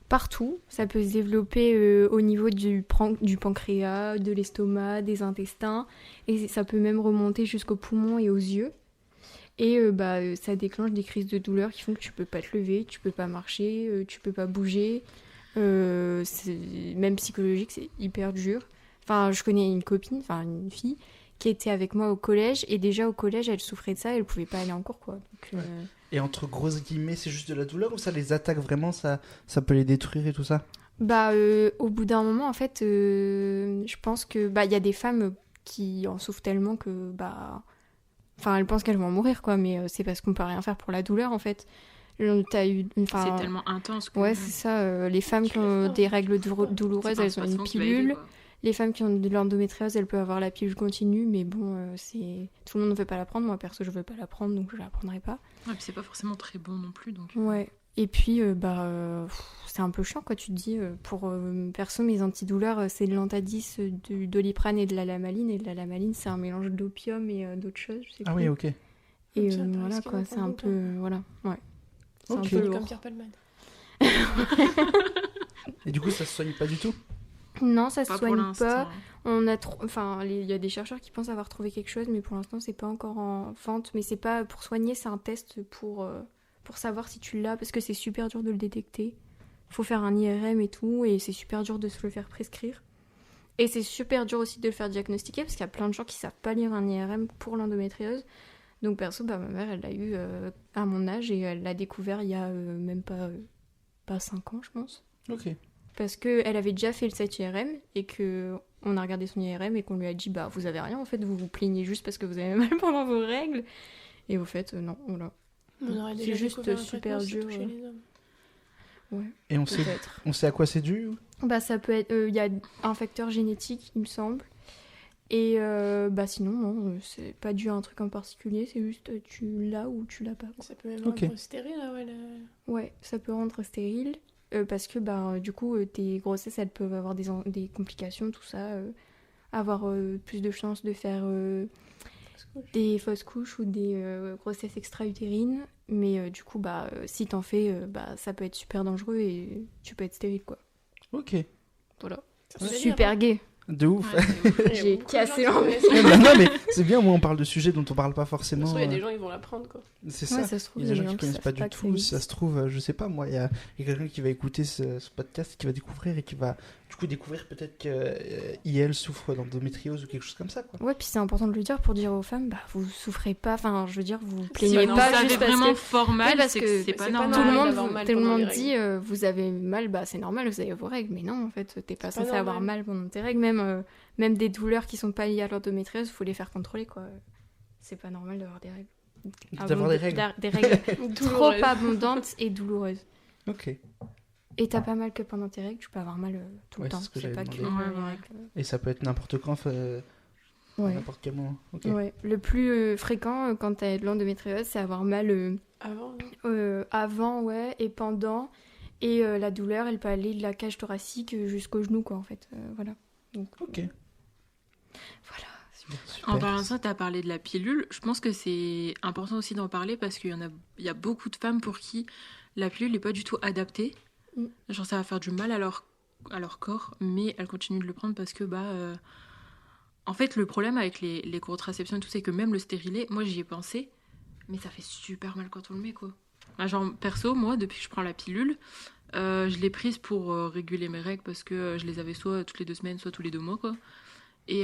partout. Ça peut se développer au niveau du pancréas, de l'estomac, des intestins. Et ça peut même remonter jusqu'aux poumons et aux yeux. Et ça déclenche des crises de douleur qui font que tu peux pas te lever, tu peux pas marcher, tu peux pas bouger. Même psychologique, c'est hyper dur. Enfin, je connais une fille qui était avec moi au collège. Et déjà au collège, elle souffrait de ça, elle pouvait pas aller en cours, quoi. Donc, Et entre grosses guillemets, c'est juste de la douleur ou ça les attaque vraiment, ça peut les détruire et tout ça? Au bout d'un moment, en fait, je pense que y a des femmes qui en souffrent tellement que Enfin, elles pensent qu'elles vont mourir, quoi, mais c'est parce qu'on peut rien faire pour la douleur, en fait. T'as eu... C'est tellement intense. Ouais, c'est ça. Les femmes qui ont des règles douloureuses, elles ont une pilule. Les femmes qui ont de l'endométriose, elles peuvent avoir la pilule continue, mais bon, c'est... Tout le monde ne veut pas la prendre. Moi, perso, je veux pas la prendre, donc je la prendrai pas. Ouais, puis c'est pas forcément très bon non plus, donc... Ouais. Et puis, c'est un peu chiant, quoi. Tu te dis, perso, mes antidouleurs, c'est de l'Antadis, du Doliprane et de la Lamaline. Et de la Lamaline, c'est un mélange d'opium et d'autres choses, je sais Ah plus. oui, ok. Et Tiens, voilà, risqué quoi. d'en C'est prendre un longtemps. peu... Voilà, ouais. C'est Ok. un peu C'est lourd. comme Pierre Palmade. Et du coup, ça se soigne pas du tout? Non, ça se Pas pour soigne l'instant. pas. On a il y a des chercheurs qui pensent avoir trouvé quelque chose, mais pour l'instant, c'est pas encore en vente. Mais c'est pas pour soigner, c'est un test pour savoir si tu l'as, parce que c'est super dur de le détecter. Faut faire un IRM et tout, et c'est super dur de se le faire prescrire. Et c'est super dur aussi de le faire diagnostiquer, parce qu'il y a plein de gens qui savent pas lire un IRM pour l'endométriose. Donc perso, ma mère, elle l'a eu à mon âge, et elle l'a découvert il y a même pas 5 ans, je pense. Ok. Parce qu'elle avait déjà fait cet IRM et qu'on a regardé son IRM et qu'on lui a dit bah vous avez rien en fait, vous vous plaignez juste parce que vous avez mal pendant vos règles. Et au fait, non, voilà. On aurait C'est déjà juste découvert un super traitement, surtout dur, chez les hommes. Ouais, Et on sait à quoi c'est dû? bah ça peut être. Il y a un facteur génétique, il me semble. Et sinon, non, c'est pas dû à un truc en particulier, c'est juste tu l'as ou tu l'as pas, quoi. Ça peut même Ok. rendre stérile, là, ouais. Ouais, ça peut rendre stérile. Parce que du coup tes grossesses elles peuvent avoir des complications, tout ça, avoir plus de chances de faire des fausses couches ou des grossesses extra-utérines, mais du coup si t'en fais ça peut être super dangereux et tu peux être stérile, quoi. Ok. Voilà. Ça se fait Super gay. De ouf. Ouais, c'est ouf. bien, hein. Il y a J'ai beaucoup de cassé gens qui en- connaissent. Ouais, bah non, mais c'est bien, moi on parle de sujets dont on parle pas Ça se forcément. trouve, il y a des gens, ils vont la prendre, quoi. C'est Ouais, ça. ça se trouve, Il y a des gens qui qui connaissent savent pas du que ça tout. Si ça se existe. trouve, je sais pas, moi, il y a quelqu'un qui va écouter ce podcast, qui va découvrir et qui va du coup découvrir peut-être qu'IL souffre d'endométriose ou quelque chose comme ça, quoi. Ouais, puis c'est important de le dire pour dire aux femmes, vous souffrez pas, enfin je veux dire, vous Si plaignez vous pas avez juste parce vraiment que fort mal, Oui, parce c'est que que c'est pas c'est pas normal. tout le monde, d'avoir mal tout le pendant monde les dit vous avez mal, c'est normal, vous avez vos règles, mais non, en fait, t'es pas C'est pas censé avoir normal. mal pendant tes règles, même des douleurs qui sont pas liées à l'endométriose, faut les faire contrôler, quoi. C'est pas normal d'avoir des règles. D'avoir des règles. Des règles trop Douloureuse. abondantes et douloureuses. Ok. Et t'as pas mal que pendant tes règles, tu peux avoir mal tout Ouais, le temps. c'est ce que C'est j'avais pas que demandé. les Ouais, ouais. règles. Et ça peut être n'importe quand, Ouais. n'importe quel moment. Ok. Ouais. Le plus fréquent quand t'as de l'endométriose, c'est avoir mal Avant, non. avant, ouais, et pendant. Et la douleur, elle peut aller de la cage thoracique jusqu'au genou, quoi, en fait. Voilà. Donc, Ok. voilà. Super. En parlant de ça, tu as parlé de la pilule. Je pense que c'est important aussi d'en parler parce qu'il y a beaucoup de femmes pour qui la pilule n'est pas du tout adaptée. Mm. Genre, ça va faire du mal à leur corps, mais elles continuent de le prendre parce que, en fait, le problème avec les contraceptions et tout, c'est que même le stérilet, moi j'y ai pensé, mais ça fait super mal quand on le met, quoi. Bah, genre, perso, moi, depuis que je prends la pilule, je l'ai prise pour réguler mes règles parce que je les avais soit toutes les 2 semaines, soit tous les 2 mois, quoi. Et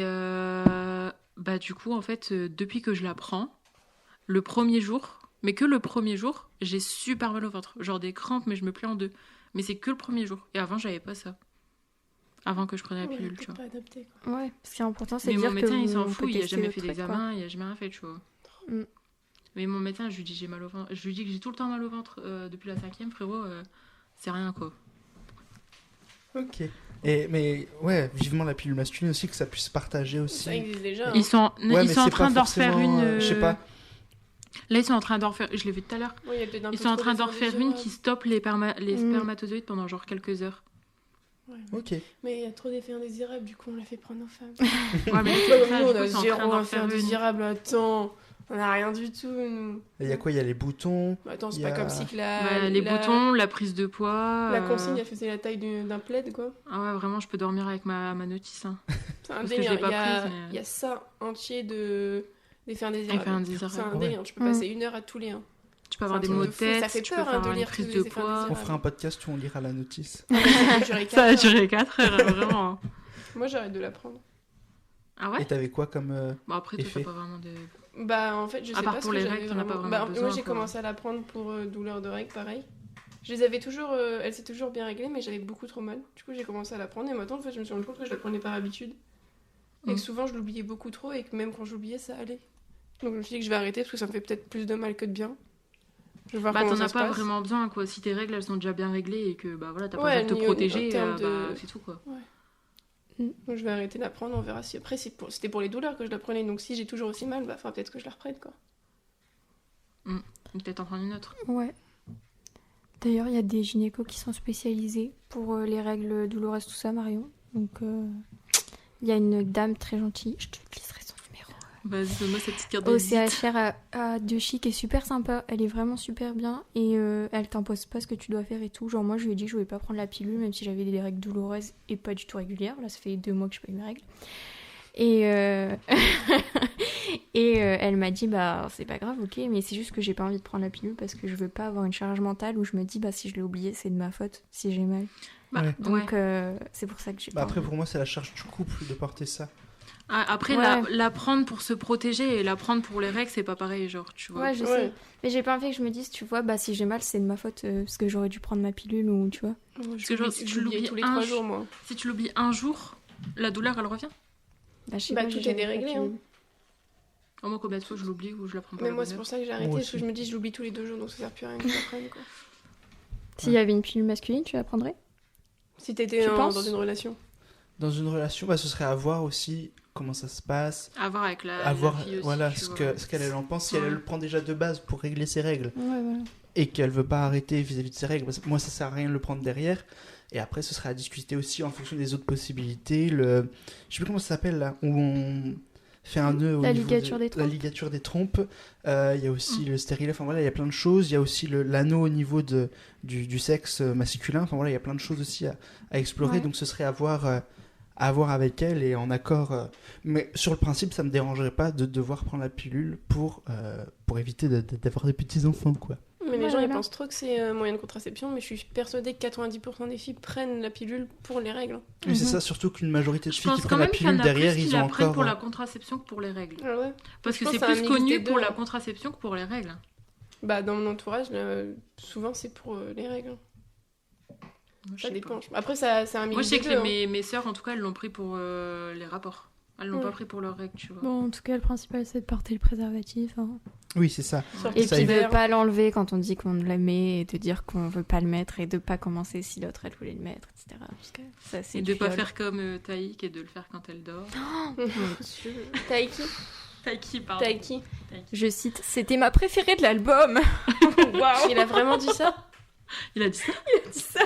du coup, en fait, depuis que je la prends, le premier jour, mais que le premier jour, j'ai super mal au ventre. Genre des crampes, mais je me plie en deux. Mais c'est que le premier jour. Et avant, j'avais pas ça. Avant que je prenne la Ouais, pilule, peut-être tu vois. pas adapté, quoi. Ouais, ce qui est important, c'est Mais de mon dire médecin, que il s'en on fout. peut Il a tester jamais le fait truc, quoi. d'examen, il a jamais rien fait, tu vois. Mm. Mais mon médecin, je lui dis j'ai mal au ventre. Je lui dis que j'ai tout le temps mal au ventre depuis la 5e, frérot. C'est rien, quoi. Ok. Mais ouais, vivement la pilule masculine aussi, que ça puisse partager aussi. Ça existe déjà. hein. Ils sont, Ouais, ils mais sont en c'est train pas d'en refaire forcément, une. je sais pas. Là, ils sont en train d'en refaire. Je l'ai vu tout à l'heure. Ouais, il y a peut-être un Ils peu sont en trop train d'en d'effets refaire une indésirables. qui stoppe les Mm. spermatozoïdes pendant genre quelques heures. Ouais. Ok. Mais il y a trop d'effets indésirables, du coup on l'a fait prendre aux femmes. Ouais, mais Ouais, ça, nous, du on coup, a ils sont en train zéro d'en effet refaire une. indésirable. Attends, on a rien du tout, nous. Il y a quoi? Il y a les boutons. Bah, attends, c'est Il y pas a- comme si que Les boutons, la prise de poids. La consigne, elle faisait la taille d'un plaid, quoi. Ah ouais, vraiment, je peux dormir avec ma notice. Hein. C'est un Parce que je délire. l'ai pas Il y a, prise, mais- il y a ça entier d'effets indésirables. Effets indésirables. C'est un Ouais. délire. Tu peux Mm. passer 1 heure à tous les 1. Tu peux avoir C'est des un maux truc de de fou, ça tête, fait tu peux peur, faire hein, de avoir une lire prise tous de les effets poids. On indésirables. fera un podcast où on lira la notice. Ça a duré 4 Ça a heures. duré 4 heures, vraiment. hein. Moi, j'arrête de la prendre. Ah ouais Et t'avais quoi comme. Bon, après, toi, Effet. t'as pas vraiment de. Bah, en fait, je À sais part pas ce pour que les j'avais règles, t'en as pas vraiment. vraiment Bah, besoin, moi, j'ai quoi. commencé à la prendre pour douleur de règles, pareil. Je les avais toujours. Elle s'est toujours bien réglée, mais j'avais beaucoup trop mal. Du coup, j'ai commencé à la prendre et maintenant, en fait, je me suis rendu compte que je la prenais par habitude. Et Mm. que souvent, je l'oubliais beaucoup trop et que même quand j'oubliais, ça allait. Donc je me suis dit que je vais arrêter parce que ça me fait peut-être plus de mal que de bien. Je vais voir Bah comment t'en ça as se pas passe. vraiment besoin quoi. Si tes règles elles sont déjà bien réglées et que bah voilà t'as pas Ouais, besoin de te ni au- protéger, en termes de- bah c'est tout quoi. Donc je vais arrêter de la prendre, on verra si. Après, c'était pour les douleurs que je la prenais, donc si j'ai toujours aussi mal, bah faudra peut-être que je la reprenne quoi. Peut-être en prendre une autre. Ouais. D'ailleurs, il y a des gynécos qui sont spécialisés pour les règles douloureuses, tout ça, Marion. Donc, il y a une dame très gentille, je te glisserai son numéro. Vas-y donne-moi cette petite carte de Au visite. CHR à De Chic, est super sympa. Elle est vraiment super bien et elle t'impose pas ce que tu dois faire et tout. Genre, moi, je lui ai dit que je voulais pas prendre la pilule, même si j'avais des règles douloureuses et pas du tout régulières. Là, ça fait 2 mois que je n'ai pas eu mes règles. Et, elle m'a dit bah c'est pas grave, ok, mais c'est juste que j'ai pas envie de prendre la pilule parce que je veux pas avoir une charge mentale où je me dis bah si je l'ai oublié c'est de ma faute si j'ai mal. Bah, Ouais. Donc c'est pour ça que j'ai Bah pas après, envie. pour moi, c'est la charge du couple de porter ça. Après Ouais. la prendre pour se protéger et la prendre pour les règles c'est pas pareil genre tu vois. Ouais, je Ouais. sais. Mais j'ai pas envie que je me dise, tu vois, bah si j'ai mal, c'est de ma faute parce que j'aurais dû prendre ma pilule ou tu vois. Je genre, si tu l'oubliais l'oublies tous les un 3 jour- jours, moi. Si tu l'oublies un jour, la douleur elle revient. Bah, je sais Bah, pas, tout j'ai est jamais déréglé, pris la hein. pilule. Au moins combien de fois je l'oublie ou je la prends pas. Mais la moi, bonne c'est heure. pour ça que j'ai arrêté, Moi parce que aussi. je me dis, je l'oublie tous les 2 jours, donc ça sert plus à rien que je la prenne, quoi. S'il y avait une pilule masculine, tu la prendrais? Si t'étais Tu penses dans une relation. Dans une relation, bah, ce serait à voir aussi comment ça se passe, À voir avec la à voir fille aussi, voilà, tu ce vois. qu'elle elle en pense, si Ouais. elle le prend déjà de base pour régler ses règles Ouais, voilà. et qu'elle veut pas arrêter vis-à-vis de ses règles. Parce que moi, ça sert à rien de le prendre derrière. Et après, ce serait à discuter aussi en fonction des autres possibilités. Je sais plus comment ça s'appelle là, où on fait un nœud au La niveau ligature des la trompes. ligature des trompes. Il y a aussi le stérilet. Enfin voilà, il y a plein de choses. Il y a aussi l'anneau au niveau du sexe masculin. Enfin voilà, il y a plein de choses aussi à explorer. Ouais. Donc ce serait à voir avec elle et en accord. Mais sur le principe, ça me dérangerait pas de devoir prendre la pilule pour éviter d'avoir des petits enfants quoi. Mais les Ouais, gens, ils voilà. pensent trop que c'est un moyen de contraception, mais je suis persuadée que 90% des filles prennent la pilule pour les règles. Mais c'est Mhm. ça, surtout qu'une majorité de Je filles qui pense quand prennent la même qu'il y en pilule a derrière, plus qui ils ont la prennent encore. pour la contraception que pour les règles. Ah ouais. Parce Je que pense c'est que c'est un plus mix connu des pour deux, la hein. contraception que pour les règles. Bah, dans mon entourage, souvent, c'est pour les règles. Moi, je Ça sais dépend. pas. Après, c'est un mix Moi, je sais des que deux, hein. mes sœurs, en tout cas, elles l'ont pris pour les rapports. Elles l'ont Ouais. pas pris pour leurs règles, tu vois. Bon, en tout cas, le principal, c'est de porter le préservatif. Hein. Oui, c'est ça. Sortir Et Ça puis évite. de pas l'enlever quand on dit qu'on le met et de dire qu'on veut pas le mettre et de pas commencer si l'autre elle voulait le mettre, etc. Parce que ça, c'est Et du de pas viol. faire comme Taïk et de le faire quand elle dort. Taiki. Taïki, pardon. Taiki. Je cite, c'était ma préférée de l'album. Waouh. Il a vraiment dit ça? Il a dit ça. Dis ça.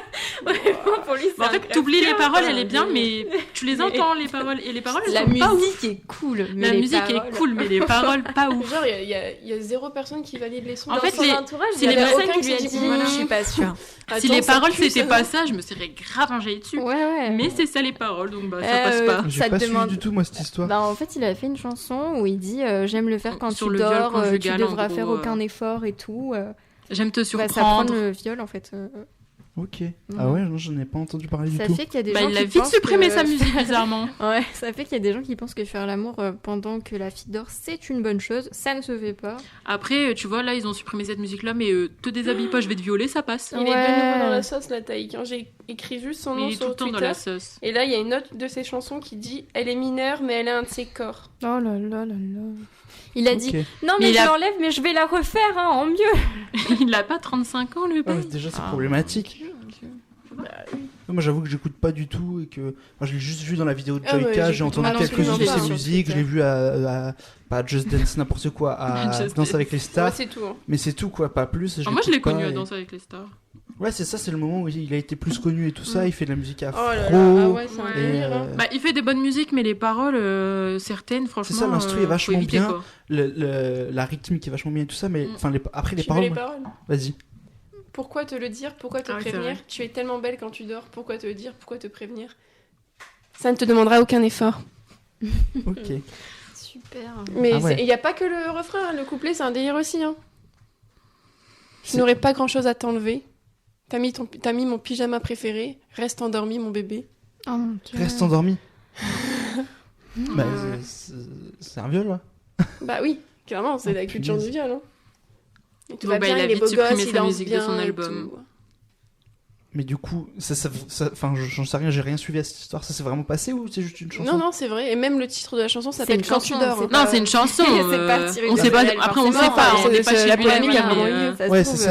Vraiment, pour lui, c'est Bah, en fait, un t'oublies les crève-cœur, paroles, quoi. elle est bien, mais tu les entends, les paroles. Et les paroles, elles La sont pas ouf. musique est cool, mais La les musique paroles- est cool, mais les paroles, pas ouf. Genre, il y a 0 personne qui valide les sons. En Dans fait, son les- entourage, c'est il y les a personnes aucun qui lui a s'est dit, voilà. je suis pas sûre. Si Attends, les ça paroles, pue, c'était ça. pas ça, je me serais grave enjaillée dessus. Ouais, ouais. Mais c'est ça les paroles, donc bah, ça passe Euh, pas. J'ai Ça pas te suivi demande- du tout moi cette histoire. Bah, en fait, il a fait une chanson où il dit j'aime le faire quand Sur tu le viol dors, tu conjugal, en devras gros, faire aucun effort et tout. J'aime te Bah, ça prend surprendre. le viol en fait. Ok. Ah ouais, non, j'en ai pas entendu parler du Ça tout. fait qu'il y a des Bah, gens il qui a vite pensent supprimé que- sa musique, bizarrement. Ouais, ça fait qu'il y a des gens qui pensent que faire l'amour pendant que la fille dort, c'est une bonne chose. Ça ne se fait pas. Après, tu vois, là, ils ont supprimé cette musique-là, mais te déshabille pas, je vais te violer, ça passe. Il est de Ouais. nouveau dans la sauce, la Taïk. J'ai écrit juste son nom Il est tout le sur temps dans Twitter. la sauce. Et là, il y a une autre de ses chansons qui dit « Elle est mineure, mais elle a un de ses corps Oh là là là là. Il a dit Ok. non Mais mais il je a- l'enlève mais je vais la refaire hein, en mieux. Il a pas 35 ans, le Ah, bail. déjà, c'est Ah. problématique. Moi, j'avoue que j'écoute pas du tout et que je l'ai juste vu dans la vidéo de Ah ouais, Joyka, j'ai j'écoute entendu pas non quelques-unes plus, de j'en ses parle musiques, sur je l'ai vu pas à Just Dance n'importe quoi, à Just Danse Dance. avec les » Ouais, stars, c'est tout. hein. mais c'est tout quoi, pas plus. Ah, moi, je l'ai l'écoute connu pas à et- Danse avec les stars. Ouais, c'est ça, c'est le moment où il a été plus connu et tout ça, il fait de la musique afro. Oh là là, ah ouais, c'est un Ouais. délire. hein. Bah, il fait des bonnes musiques, mais les paroles, certaines, franchement. C'est ça, l'instru est faut vachement éviter, bien. quoi. La rythmique est vachement bien et tout ça, mais Mm. enfin après les Tu veux les paroles, paroles vas-y. Pourquoi te le dire? Pourquoi te Ah oui, c'est prévenir? vrai. Tu es tellement belle quand tu dors. Pourquoi te le dire? Pourquoi te prévenir? Ça ne te demandera aucun effort. Ok. Super. Mais Ah ouais. il n'y a pas que le refrain, hein. Le couplet, c'est un délire aussi. Hein. Je n'aurais pas grand-chose à t'enlever. T'as mis mon pyjama préféré. Reste endormi, mon bébé. Oh mon Dieu. Reste endormi. Bah, Ouais. c'est un viol là. Bah oui, clairement, c'est Oh, la culture punaise. du viol. Hein. Et tout Bon, va bah, bien, il a il est vite beau supprimé gosse, il sa danse musique de bien son et album. tout. Mais du coup, enfin, j'en sais rien, j'ai rien suivi à cette histoire. Ça s'est vraiment passé ou c'est juste une chanson? Non, c'est vrai. Et même le titre de la chanson s'appelle une Quand chanson, tu dors. c'est hein. pas- Non, c'est une chanson. C'est pas tiré On de sait pas. Bilal, Après, on sait forcément, pas. c'est- On n'est pas c'est chez la Bilal, polémique a mais, vraiment eu lieu. Ça se Ouais, trouve, c'est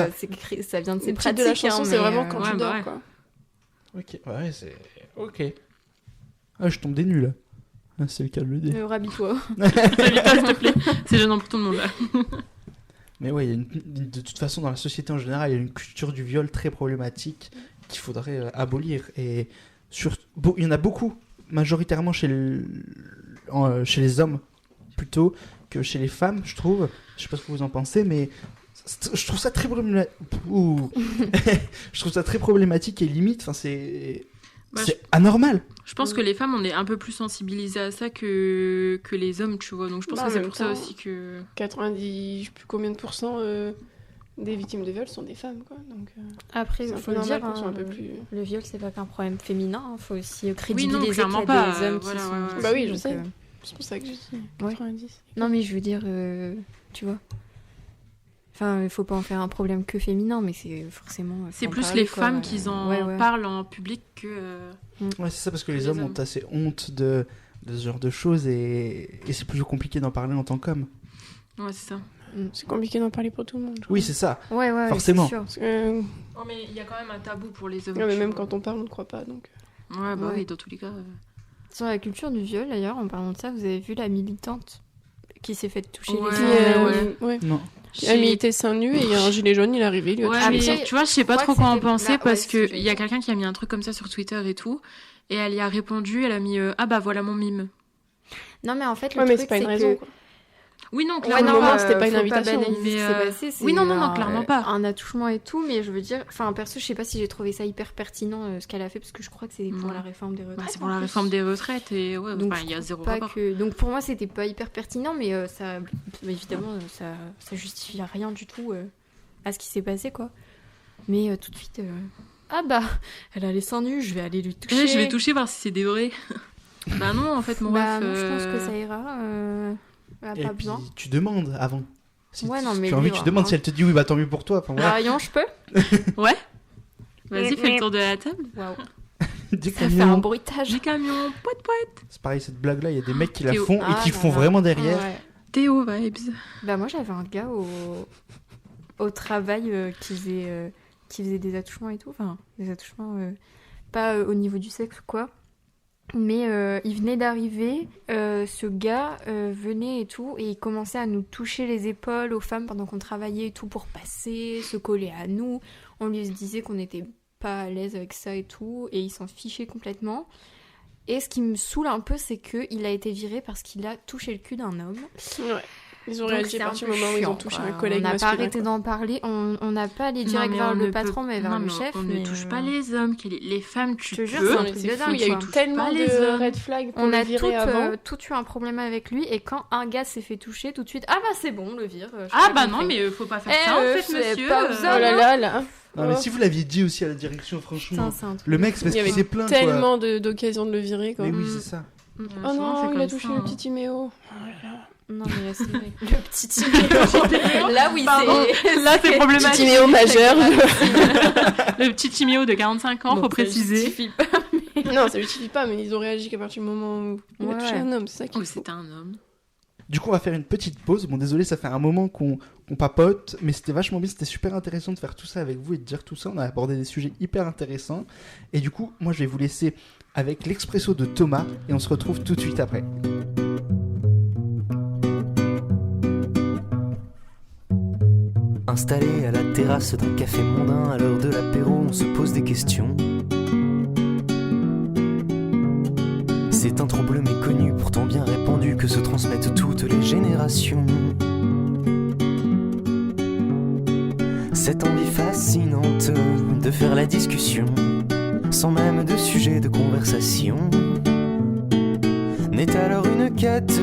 ça. ça vient de ses Le titre pratiques. de la chanson, hein, c'est mais, vraiment Quand ouais, tu bah dors, ouais. quoi. Ok, ouais, c'est. Ok. Ah, je tombe des nuls là. Ah, c'est le cas de le dire. Rhabille-toi. T'invites pas, s'il te plaît. C'est gênant pour tout le monde là. Mais ouais, il y a de toute façon, dans la société en général, il y a une culture du viol très problématique qu'il faudrait abolir. Et il y en a beaucoup, majoritairement chez les hommes plutôt que chez les femmes, je trouve. Je sais pas ce que vous en pensez, mais je trouve ça très problématique. Je trouve ça très problématique et limite. Enfin, c'est anormal. Je pense que les femmes, on est un peu plus sensibilisées à ça que les hommes, tu vois. Donc je pense Bah, que en c'est même pour ça temps, aussi que. 90, je sais plus combien de pourcents des victimes de viol sont des femmes, quoi. Donc, Après, c'est il un faut peu le normal dire, qu'on soit un peu plus. le viol, c'est pas qu'un problème féminin. Il faut aussi Oui, non, crédibiliser clairement qu'il y a pas, des hommes voilà, qui sont... ouais. Bah oui, je donc, sais. C'est pour ça que je dis Ouais. 90. Non, mais je veux dire, tu vois. Enfin, il faut pas en faire un problème que féminin, mais c'est forcément... faut C'est en plus parler, les quoi. femmes qui en Ouais. parlent en public que. Ouais, c'est ça, parce que les Les hommes ont hommes. assez honte de ce genre de choses et c'est plus compliqué d'en parler en tant qu'homme. Ouais, c'est ça. C'est compliqué d'en parler pour tout le monde. je Oui, crois. c'est ça. Ouais, Forcément. c'est sûr. Parce que, Oh, mais il y a quand même un tabou pour les hommes. ouais, mais tu même vois. quand on parle, on ne croit pas. Donc. Ouais, bah Ouais. oui, dans tous les cas. Sur la culture du viol, d'ailleurs, en parlant de ça, vous avez vu la militante qui s'est fait toucher Ouais, les Qui, seins ouais. Non. Qui a milité seins nus et il y a un gilet jaune, il est arrivé. Il lui a Ouais, touché mais les seins. Après, tu vois, je sais pas je trop crois quoi que en c'était- penser bah, parce ouais, que c'est- il y a quelqu'un qui a mis un truc comme ça sur Twitter et tout, et elle y a répondu, elle a mis ah bah voilà mon mime. Non, mais en fait, le Ouais, mais truc, c'est pas une c'est raison. que... quoi. Oui, non, Ouais, clairement. non, pas. c'était pas une faut invitation, banaliser mais, ce qui s'est passé, c'est oui, non, clairement pas. un attouchement et tout, mais je veux dire, enfin, perso, je sais pas si j'ai trouvé ça hyper pertinent ce qu'elle a fait, parce que je crois que c'est pour Ouais. la réforme des retraites. Bah, c'est pour en la plus. réforme des retraites et ouais, Donc, enfin, je il y a trouve zéro pas rapport. que... Donc pour moi, c'était pas hyper pertinent, mais ça, évidemment, ça justifie rien du tout à ce qui s'est passé, quoi. Mais tout de suite, ah bah, elle a les seins nus, je vais aller lui toucher. Ouais, je vais toucher voir si c'est des vrais. Bah non, en fait, mon Bah ref, non, je pense que ça ira. Et Pas puis, besoin. tu demandes avant. Si Ouais, tu, non, si mais tu as envie, libre, tu demandes. hein. Si elle te dit oui, bah tant mieux pour toi. Enfin, voilà. Marion, je peux Ouais. Vas-y, fais le tour de la table. Waouh. Des Ça fait un camions. bruitage. J'ai camion, poète poète. C'est pareil, cette blague-là, il y a des mecs qui la Théo. font Ah et qui là font là. vraiment derrière. Ouais. Théo vibes. Bah moi j'avais un gars au travail qui faisait des attouchements et tout, enfin des attouchements pas au niveau du sexe quoi, mais il venait d'arriver, ce gars venait et tout et il commençait à nous toucher les épaules aux femmes pendant qu'on travaillait et tout pour passer, se coller à nous, on lui disait qu'on n'était pas à l'aise avec ça et tout et il s'en fichait complètement. Et ce qui me saoule un peu, c'est qu'il a été viré parce qu'il a touché le cul d'un homme. Ouais. Ils ont Donc, réagi c'est à un partir peu du moment où ils ont chiant, touché quoi. un collègue On n'a pas masculin, arrêté quoi. d'en parler. On n'a pas allé direct Non, mais vers on le ne patron, peut- mais vers non, le mais chef. On mais, ne touche pas les hommes, les femmes, tu Je te jure, peux. c'est un Mais truc c'est de fou, dingue, il y a eu quoi. tellement Pas les de hommes. red flags pour On le a virer avant. toutes eu un problème avec lui, et quand un gars s'est fait toucher, tout de suite, ah bah c'est bon, on le vire. je sais Ah pas bah compris. non, mais faut pas faire Eh, ça en fait, c'est monsieur. pas aux Oh hommes, là là. Non, mais Oh. si vous l'aviez dit aussi à la direction, franchement. Putain, c'est un truc. Le mec, c'est parce Il y qu'il avait s'est plaint, quoi. tellement d'occasions de le virer, quoi. Mais oui, Mm. c'est ça. Ouais, Oh souvent, c'est non, il a comme touché ça, le hein. petit Timéo. Non, mais laisse tomber. Le petit Timéo. Là, oui, Pardon. c'est. Là, c'est Petit problématique. Timéo majeur. Le petit Timéo de 45 ans, Bon, faut ça préciser. justifie pas. Non, ça justifie pas, mais ils ont réagi qu'à partir du moment où il a Ouais. touché un homme, c'est ça qu'il Oh, faut. c'était un homme. Du coup, on va faire une petite pause. Bon, désolé, ça fait un moment qu'on papote, mais c'était vachement bien. C'était super intéressant de faire tout ça avec vous et de dire tout ça. On a abordé des sujets hyper intéressants. Et du coup, moi, je vais vous laisser avec l'expresso de Thomas et on se retrouve tout de suite après. Installé à la terrasse d'un café mondain, à l'heure de l'apéro, on se pose des questions. C'est un trouble méconnu, pourtant bien répandu, que se transmettent toutes les générations. Cette envie fascinante de faire la discussion, sans même de sujet de conversation, n'est alors une quête,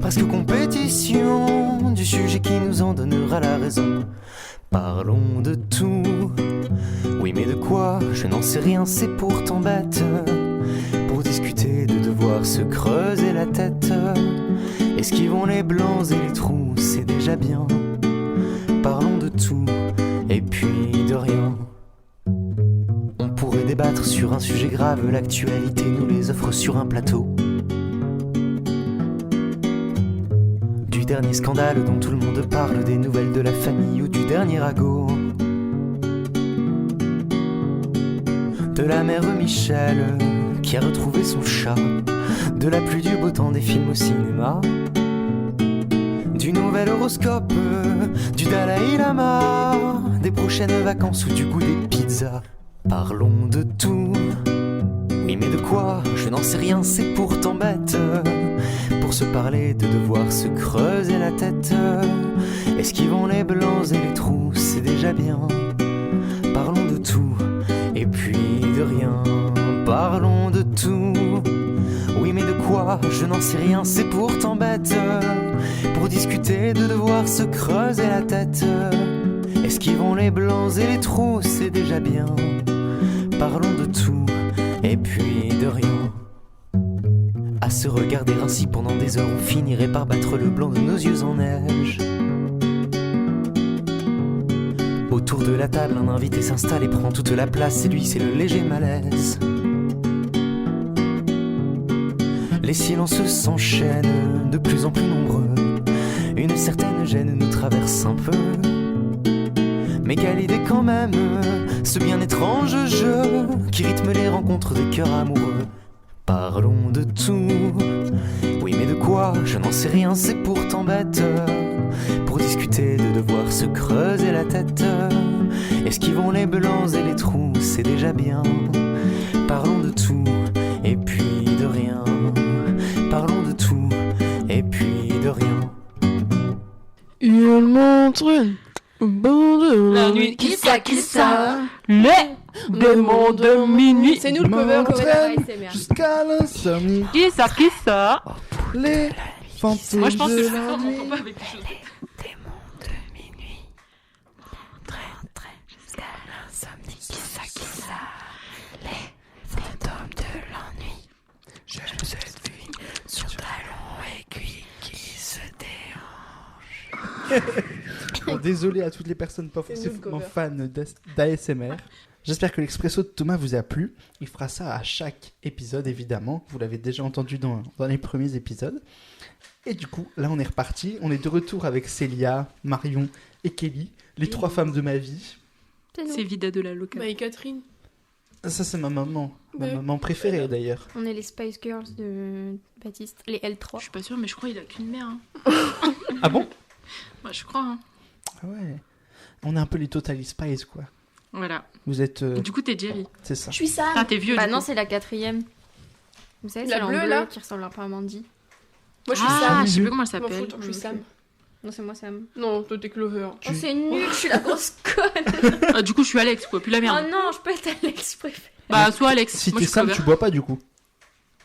presque compétition, du sujet qui nous en donnera la raison. Parlons de tout, oui mais de quoi, je n'en sais rien, c'est pourtant bête. Pour discuter de devoir se creuser la tête, esquivons les blancs et les trous, c'est déjà bien. Parlons de tout, et puis de rien. On débattre sur un sujet grave, l'actualité nous les offre sur un plateau. Du dernier scandale dont tout le monde parle, des nouvelles de la famille ou du dernier ragot. De la mère Michel qui a retrouvé son chat, de la pluie, du beau temps, des films au cinéma, du nouvel horoscope, du Dalai Lama, des prochaines vacances ou du goût des pizzas. Parlons de tout, oui mais de quoi? Je n'en sais rien, c'est pourtant bête. Pour se parler de devoir se creuser la tête, esquivons les blancs et les trous, c'est déjà bien. Parlons de tout, et puis de rien. Parlons de tout, oui mais de quoi? Je n'en sais rien, c'est pourtant bête. Pour discuter de devoir se creuser la tête, esquivons les blancs et les trous, c'est déjà bien. Parlons de tout, et puis de rien. À se regarder ainsi pendant des heures, on finirait par battre le blanc de nos yeux en neige. Autour de la table, un invité s'installe et prend toute la place, et lui c'est le léger malaise. Les silences s'enchaînent, de plus en plus nombreux. Une certaine gêne nous traverse un peu. Mais quelle idée quand même, ce bien étrange jeu qui rythme les rencontres des cœurs amoureux. Parlons de tout, oui mais de quoi? Je n'en sais rien, c'est pourtant bête. Pour discuter de devoir se creuser la tête, esquivons les blancs et les trous, c'est déjà bien. Parlons de tout, et puis de rien. Parlons de tout, et puis de rien. Il montre au bord de la nuit. Qui ça, Les démons de minuit. C'est nous le cover. M'entraîne jusqu'à l'insomnie. Qui ça? Les fantômes Moi je pense que de je fais la fort mon nuit. combat avec les choses. Bon, désolé à toutes les personnes pas C'est nous le forcément cover. fans d'ASMR. J'espère que l'expresso de Thomas vous a plu. Il fera ça à chaque épisode, évidemment. Vous l'avez déjà entendu dans les premiers épisodes. Et du coup, là, on est reparti. On est de retour avec Célia, Marion et Kelly, les trois femmes de ma vie. C'est Vida de la Loca. Bah, et Catherine. Ça, c'est ma maman. Ma Ouais. maman préférée, d'ailleurs. On est les Spice Girls de Baptiste, les Je L3. suis pas sûre, mais je crois qu'il a qu'une mère. Hein. Ah bon? Bah, je crois. Hein. Ah ouais. On est un peu les Totally Spies, quoi. Voilà. Vous êtes... Du coup, t'es Jerry. c'est ça. Je suis Sam. Ah, t'es vieux. Bah du non, coup. c'est la 4e. Vous savez, La c'est en bleue, bleu là qui ressemble un peu à Mandy. Moi, je suis Ah, Sam. je sais plus comment elle Je m'en s'appelle. fous, je suis Sam. Non, c'est moi, Sam. Non, toi, t'es Clover. Oh, c'est nul, je suis la grosse conne. Ah, du coup, je suis Alex, quoi. Plus la Oh merde. non, je peux être Alex préféré. Bah, soit Alex. Si Moi, t'es je suis Sam, Clover. tu bois pas, du coup.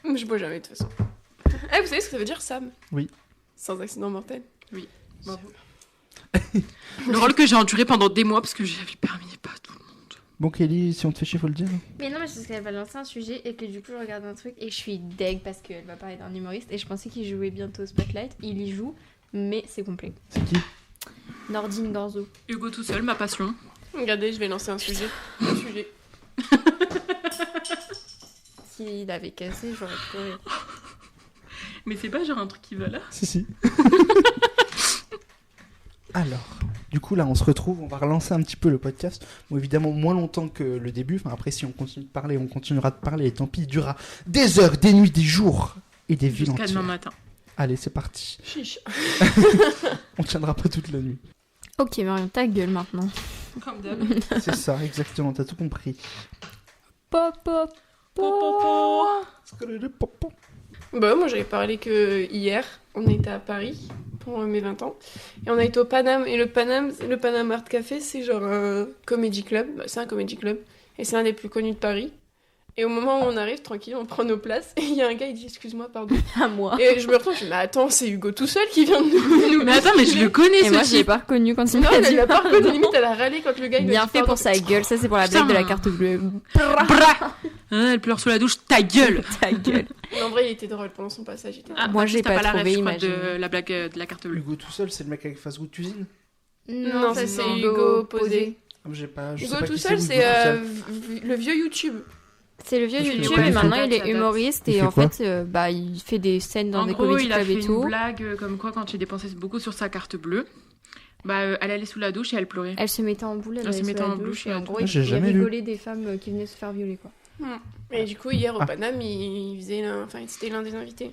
Je bois jamais, de toute façon. Eh, vous savez ce que ça veut dire, Sam? Oui. Sans accident mortel. Oui. Bravo. Le rôle que j'ai enduré pendant des mois parce que j'avais le permis et pas tout le monde. Bon, Kelly, si on te fait chier, faut le dire. Mais non, mais c'est parce qu'elle va lancer un sujet et que du coup, je regarde un truc et je suis deg parce qu'elle va parler d'un humoriste et je pensais qu'il jouait bientôt au Spotlight. Il y joue, mais c'est complet. C'est qui? Nordine Gorzo. Hugo tout seul, ma passion. Regardez, je vais lancer un sujet. Un sujet. S'il avait cassé, j'aurais pleuré. Mais c'est pas genre un truc qui va là. Si, si. Alors, du coup, là, on se retrouve, on va relancer un petit peu le podcast. Bon, évidemment, moins longtemps que le début. Enfin, après, si on continue de parler, on continuera de parler. Et tant pis, il durera des heures, des nuits, des jours et des vies Jusqu'à demain entières. matin. Allez, c'est parti. Chiche. On tiendra pas toute la nuit. Ok, Marion, ta gueule maintenant. Comme d'hab. C'est ça, exactement, t'as tout compris. Pop, pop, pop. Bah, moi, j'avais parlé que hier, on était à Paris pour mes 20 ans. Et on a été au Paname. Et le Paname Art Café, c'est genre un comedy club. Bah, c'est un comedy club. Et c'est un des plus connus de Paris. Et au moment où on arrive, tranquille, on prend nos places. Et il y a un gars, il dit excuse-moi, pardon. À moi. Et je me retourne, je dis mais attends, c'est Hugo tout seul qui vient de nous. Mais attends, mais je le connais Et ce moi, je l'ai type. pas reconnu quand il Non, m'a elle dit. l'a pas reconnu. Limite, elle a râlé quand le gars il lui a Bien dit fait pardon. pour sa gueule, ça c'est pour la blague de la carte bleue. Bra. Elle pleure sous la douche, ta gueule. Ta gueule. Mais en vrai, il était drôle pendant son passage. Il était Ah, Moi, j'ai t'as pas la trouvé, ref, je crois, imagine. de la blague de la carte bleue. Hugo tout seul, c'est le mec avec Fast Food Cuisine? Non, ça, c'est non. Hugo posé. Ah, j'ai pas, je sais Hugo pas tout qui seul, Hugo c'est tout seul. le vieux YouTube. C'est le vieux Il fait YouTube quoi, et il maintenant fait il est ça date. humoriste Il et fait en quoi fait il fait des scènes dans En des gros, comédie il a clubs fait et tout. une blague comme quoi quand il dépensait beaucoup sur sa carte bleue, elle allait sous la douche et elle pleurait. Elle se mettait en boule, elle Elle se allait mettait sous la en boule, douche et ouais. en gros Ah, j'ai il jamais vu. rigolait des femmes qui venaient se faire violer quoi. Et du coup, hier au Ah. Paname, c'était l'un des invités.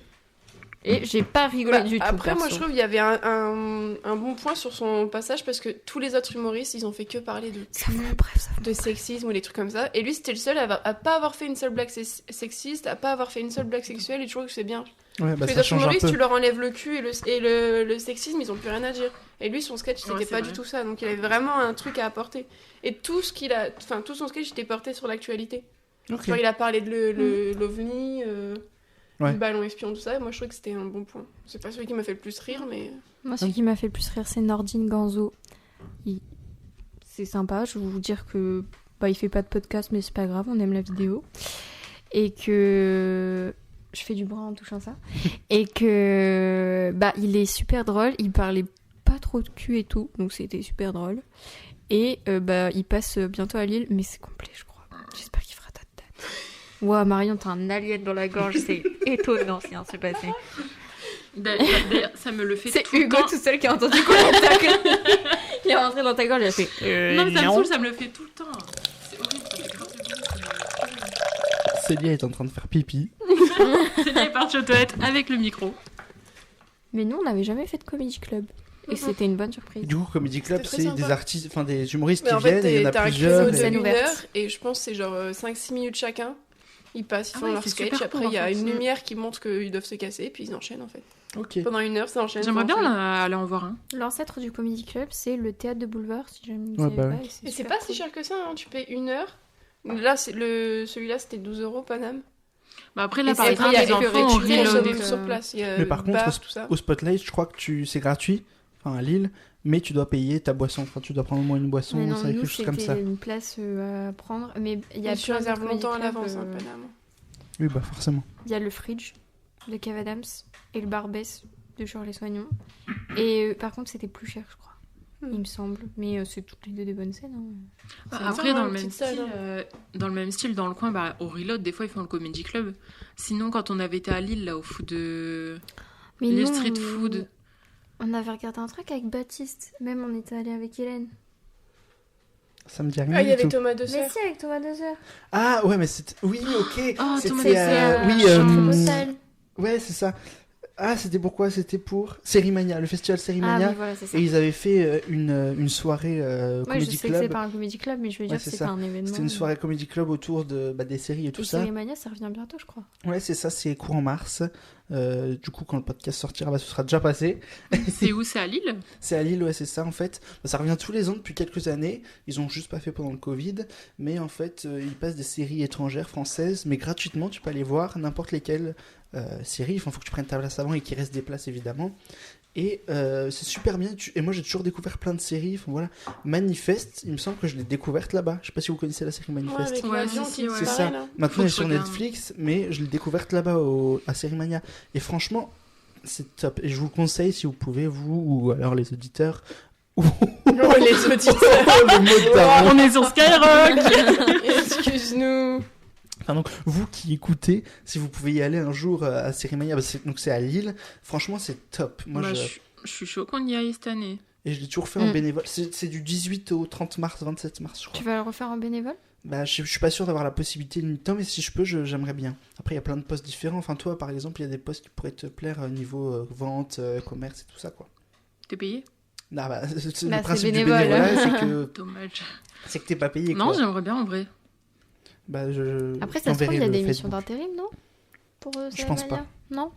Et j'ai pas rigolé du tout. Après, moi, perso. je trouve qu'il y avait un bon point sur son passage parce que tous les autres humoristes, ils ont fait que parler de Ça cul, va, bref, ça va. de sexisme ou des trucs comme ça. Et lui, c'était le seul à pas avoir fait une seule blague sexiste, à pas avoir fait une seule blague sexuelle. Et je trouve que c'est bien. Ouais, bah Parce que ça les autres change un humoristes, peu. tu leur enlèves le cul et le sexisme, ils ont plus rien à dire. Et lui, son sketch, c'était Ouais, c'est pas vrai. du tout ça. Donc il avait vraiment un truc à apporter. Et tout son sketch était porté sur l'actualité. Ok. Genre, il a parlé de l'OVNI, Ouais. du ballon espion, tout ça. Et moi, je trouve que c'était un bon point. C'est pas celui qui m'a fait le plus rire, mais. Moi, ce qui m'a fait le plus rire, c'est Nordine Ganzo. C'est sympa, je vais vous dire que il fait pas de podcast, mais c'est pas grave, on aime la vidéo. Et que je fais du bras en touchant ça. Et que il est super drôle, il parlait pas trop de cul et tout, donc c'était super drôle. Et il passe bientôt à Lille, mais c'est complet, je crois. J'espère qu'il fera ta tête. Ouah, Marion, t'as un alien dans la gorge, c'est étonnant ce qui vient de se passer. D'ailleurs, ça me le fait C'est tout le Hugo temps. tout seul qui a entendu quoi dans ta gorge. Il est rentré dans ta gorge, il a fait. Non, mais ça me saoule, ça me le fait tout le temps. C'est horrible, ça fait grave de bruit. Célia est en train de faire pipi. C'est bien parti aux toilettes avec le micro. Mais nous, on n'avait jamais fait de Comedy Club. Et c'était une bonne surprise. Du coup, Comedy Club, C'était c'est très des sympa. artistes, enfin des humoristes Mais qui en fait, viennent, et il y en a t'as un plusieurs. créneau de Scène une ouverte. heure, et je pense que c'est genre 5-6 minutes chacun. Ils passent, ils Ah font ouais, leur c'est sketch, super après court, il y a en fait. une lumière qui montre qu'ils doivent se casser, puis ils enchaînent en fait. Ok. Pendant une heure, ça enchaîne. J'aimerais ça bien enchaîne. aller en voir un. L'ancêtre du Comedy Club, c'est le théâtre de boulevard, si jamais vous Ouais, savez bah pas. ouais. Et Et c'est super pas si cool. cher que ça, hein. Tu payes une heure. Là, celui-là, c'était 12 € Paname. Après, là, Et par c'est exemple, vrai, les il y a enfants ont des ri reload des et tout. sur place. Il y a Mais par contre, bar, tout ça. Au Spotlight, je crois que c'est gratuit, enfin à Lille, mais tu dois payer ta boisson. Enfin, tu dois prendre au moins une boisson, Mais non, ça, quelque nous, chose comme ça. c'était une place à prendre. Mais il y a Et tu plein de réserves comedy longtemps à clubs, l'avance, hein, Paname. Oui, bah forcément. Il y a le Fridge de Kev Adams et le Barbès de Charles Soignon. Et par contre, c'était plus cher, je crois. Il me semble. Mais c'est toutes les deux des bonnes scènes. Hein. C'est Après, ça, dans une le même petite salle, style, dans le même style, dans le coin, au Reload, des fois, ils font le Comedy Club. Sinon, quand on avait été à Lille, là, au food de... Mais Le nous, street food. On avait regardé un truc avec Baptiste. Même, on était allé avec Hélène. Ça me dit rien Ah, il y du avait tout. Thomas Mais Dessert. si, avec Thomas Dozer. Ah ouais, mais c'était... Oui, ok. Oh, c'était... Thomas Dessert, oui, Tripostal. ouais, c'est ça. Ah, c'était pourquoi? C'était pour Sérimania, le festival Ah Sérimania. oui, voilà, c'est ça. Et ils avaient fait une soirée Ouais, je Comedy sais que c'est Club. pas un Comedy Club, mais je veux Ouais, dire c'est que c'était ça. un événement. C'était une soirée Comedy Club autour des séries et tout Et ça. Cérémania, ça revient bientôt, je crois. Ouais, c'est ça, c'est courant mars. Du coup, quand le podcast sortira, ce sera déjà passé. C'est où? C'est à Lille? C'est à Lille, ouais, c'est ça, en fait. Ça revient tous les ans depuis quelques années. Ils ont juste pas fait pendant le Covid. Mais en fait, ils passent des séries étrangères, françaises, mais gratuitement. Tu peux aller voir n'importe lesquelles séries. Enfin, faut que tu prennes ta place avant et qu'il reste des places, évidemment. Et c'est super bien. Et moi, j'ai toujours découvert plein de séries. Enfin, voilà. Manifeste, il me semble que je l'ai découverte là-bas. Je sais pas si vous connaissez la série Ouais, Manifeste. avec Ouais, l'avion si, qui si, ouais. C'est disparaît, ça. là. Maintenant, Faut elle est que sur je regarde. Netflix, mais je l'ai découverte là-bas à Sérimania. Et franchement, c'est top. Et je vous le conseille si vous pouvez, vous ou alors les auditeurs. Oh, les auditeurs. Le mot d'avant. On est sur Skyrock! Excuse-nous. Enfin, donc, vous qui écoutez, si vous pouvez y aller un jour à Sérimania, donc c'est à Lille. Franchement, c'est top. Moi, Bah, je suis chaud qu'on y aille cette année. Et je l'ai toujours fait en bénévole. C'est du 18 au 30 mars, 27 mars, je crois. Tu vas le refaire en bénévole? Bah, je suis pas sûr d'avoir la possibilité de temps, mais si je peux, j'aimerais bien. Après, il y a plein de postes différents. Enfin, toi, par exemple, il y a des postes qui pourraient te plaire niveau vente, commerce et tout ça, quoi. T'es payé? Ah bah, c'est Bah, le principe c'est du bénévole. bénévolat, Dommage. c'est que t'es pas payé, Non, quoi. j'aimerais bien en vrai. Bah, Après, ça se trouve, j'enverrai il y a le des missions Facebook. d'intérim, non? Pour Je pense Cérémania? Non?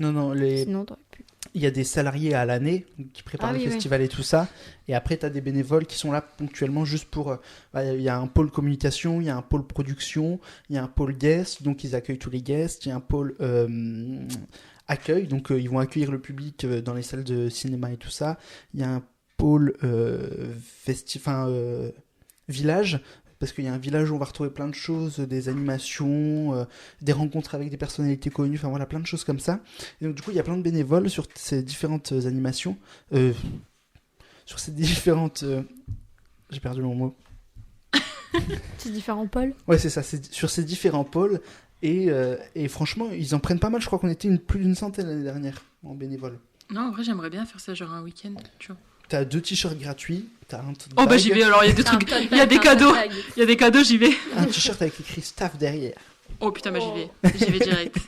Non, Sinon, t'aurais pu. il y a des salariés à l'année qui préparent Ah le oui, festival et tout ça. Et après, tu as des bénévoles qui sont là ponctuellement juste pour... il y a un pôle communication, il y a un pôle production, il y a un pôle guest, donc ils accueillent tous les guests. Il y a un pôle accueil, donc ils vont accueillir le public dans les salles de cinéma et tout ça. Il y a un pôle village, parce qu'il y a un village où on va retrouver plein de choses, des animations, des rencontres avec des personnalités connues, enfin voilà, plein de choses comme ça. Et donc du coup, il y a plein de bénévoles sur ces différentes animations, sur ces différentes... J'ai perdu mon mot. C'est différents pôles. Ouais, c'est ça, c'est sur ces différents pôles. Et franchement, ils en prennent pas mal. Je crois qu'on était plus d'une centaine l'année dernière en bénévole. Non, en vrai, j'aimerais bien faire ça genre un week-end, tu vois. T'as 2 t-shirts gratuits, t'as un tote Oh bah bag, j'y vais, alors il y a des trucs, il y a des cadeaux, il y a des cadeaux, j'y vais. un t-shirt avec écrit staff derrière. Oh putain, bah j'y vais direct.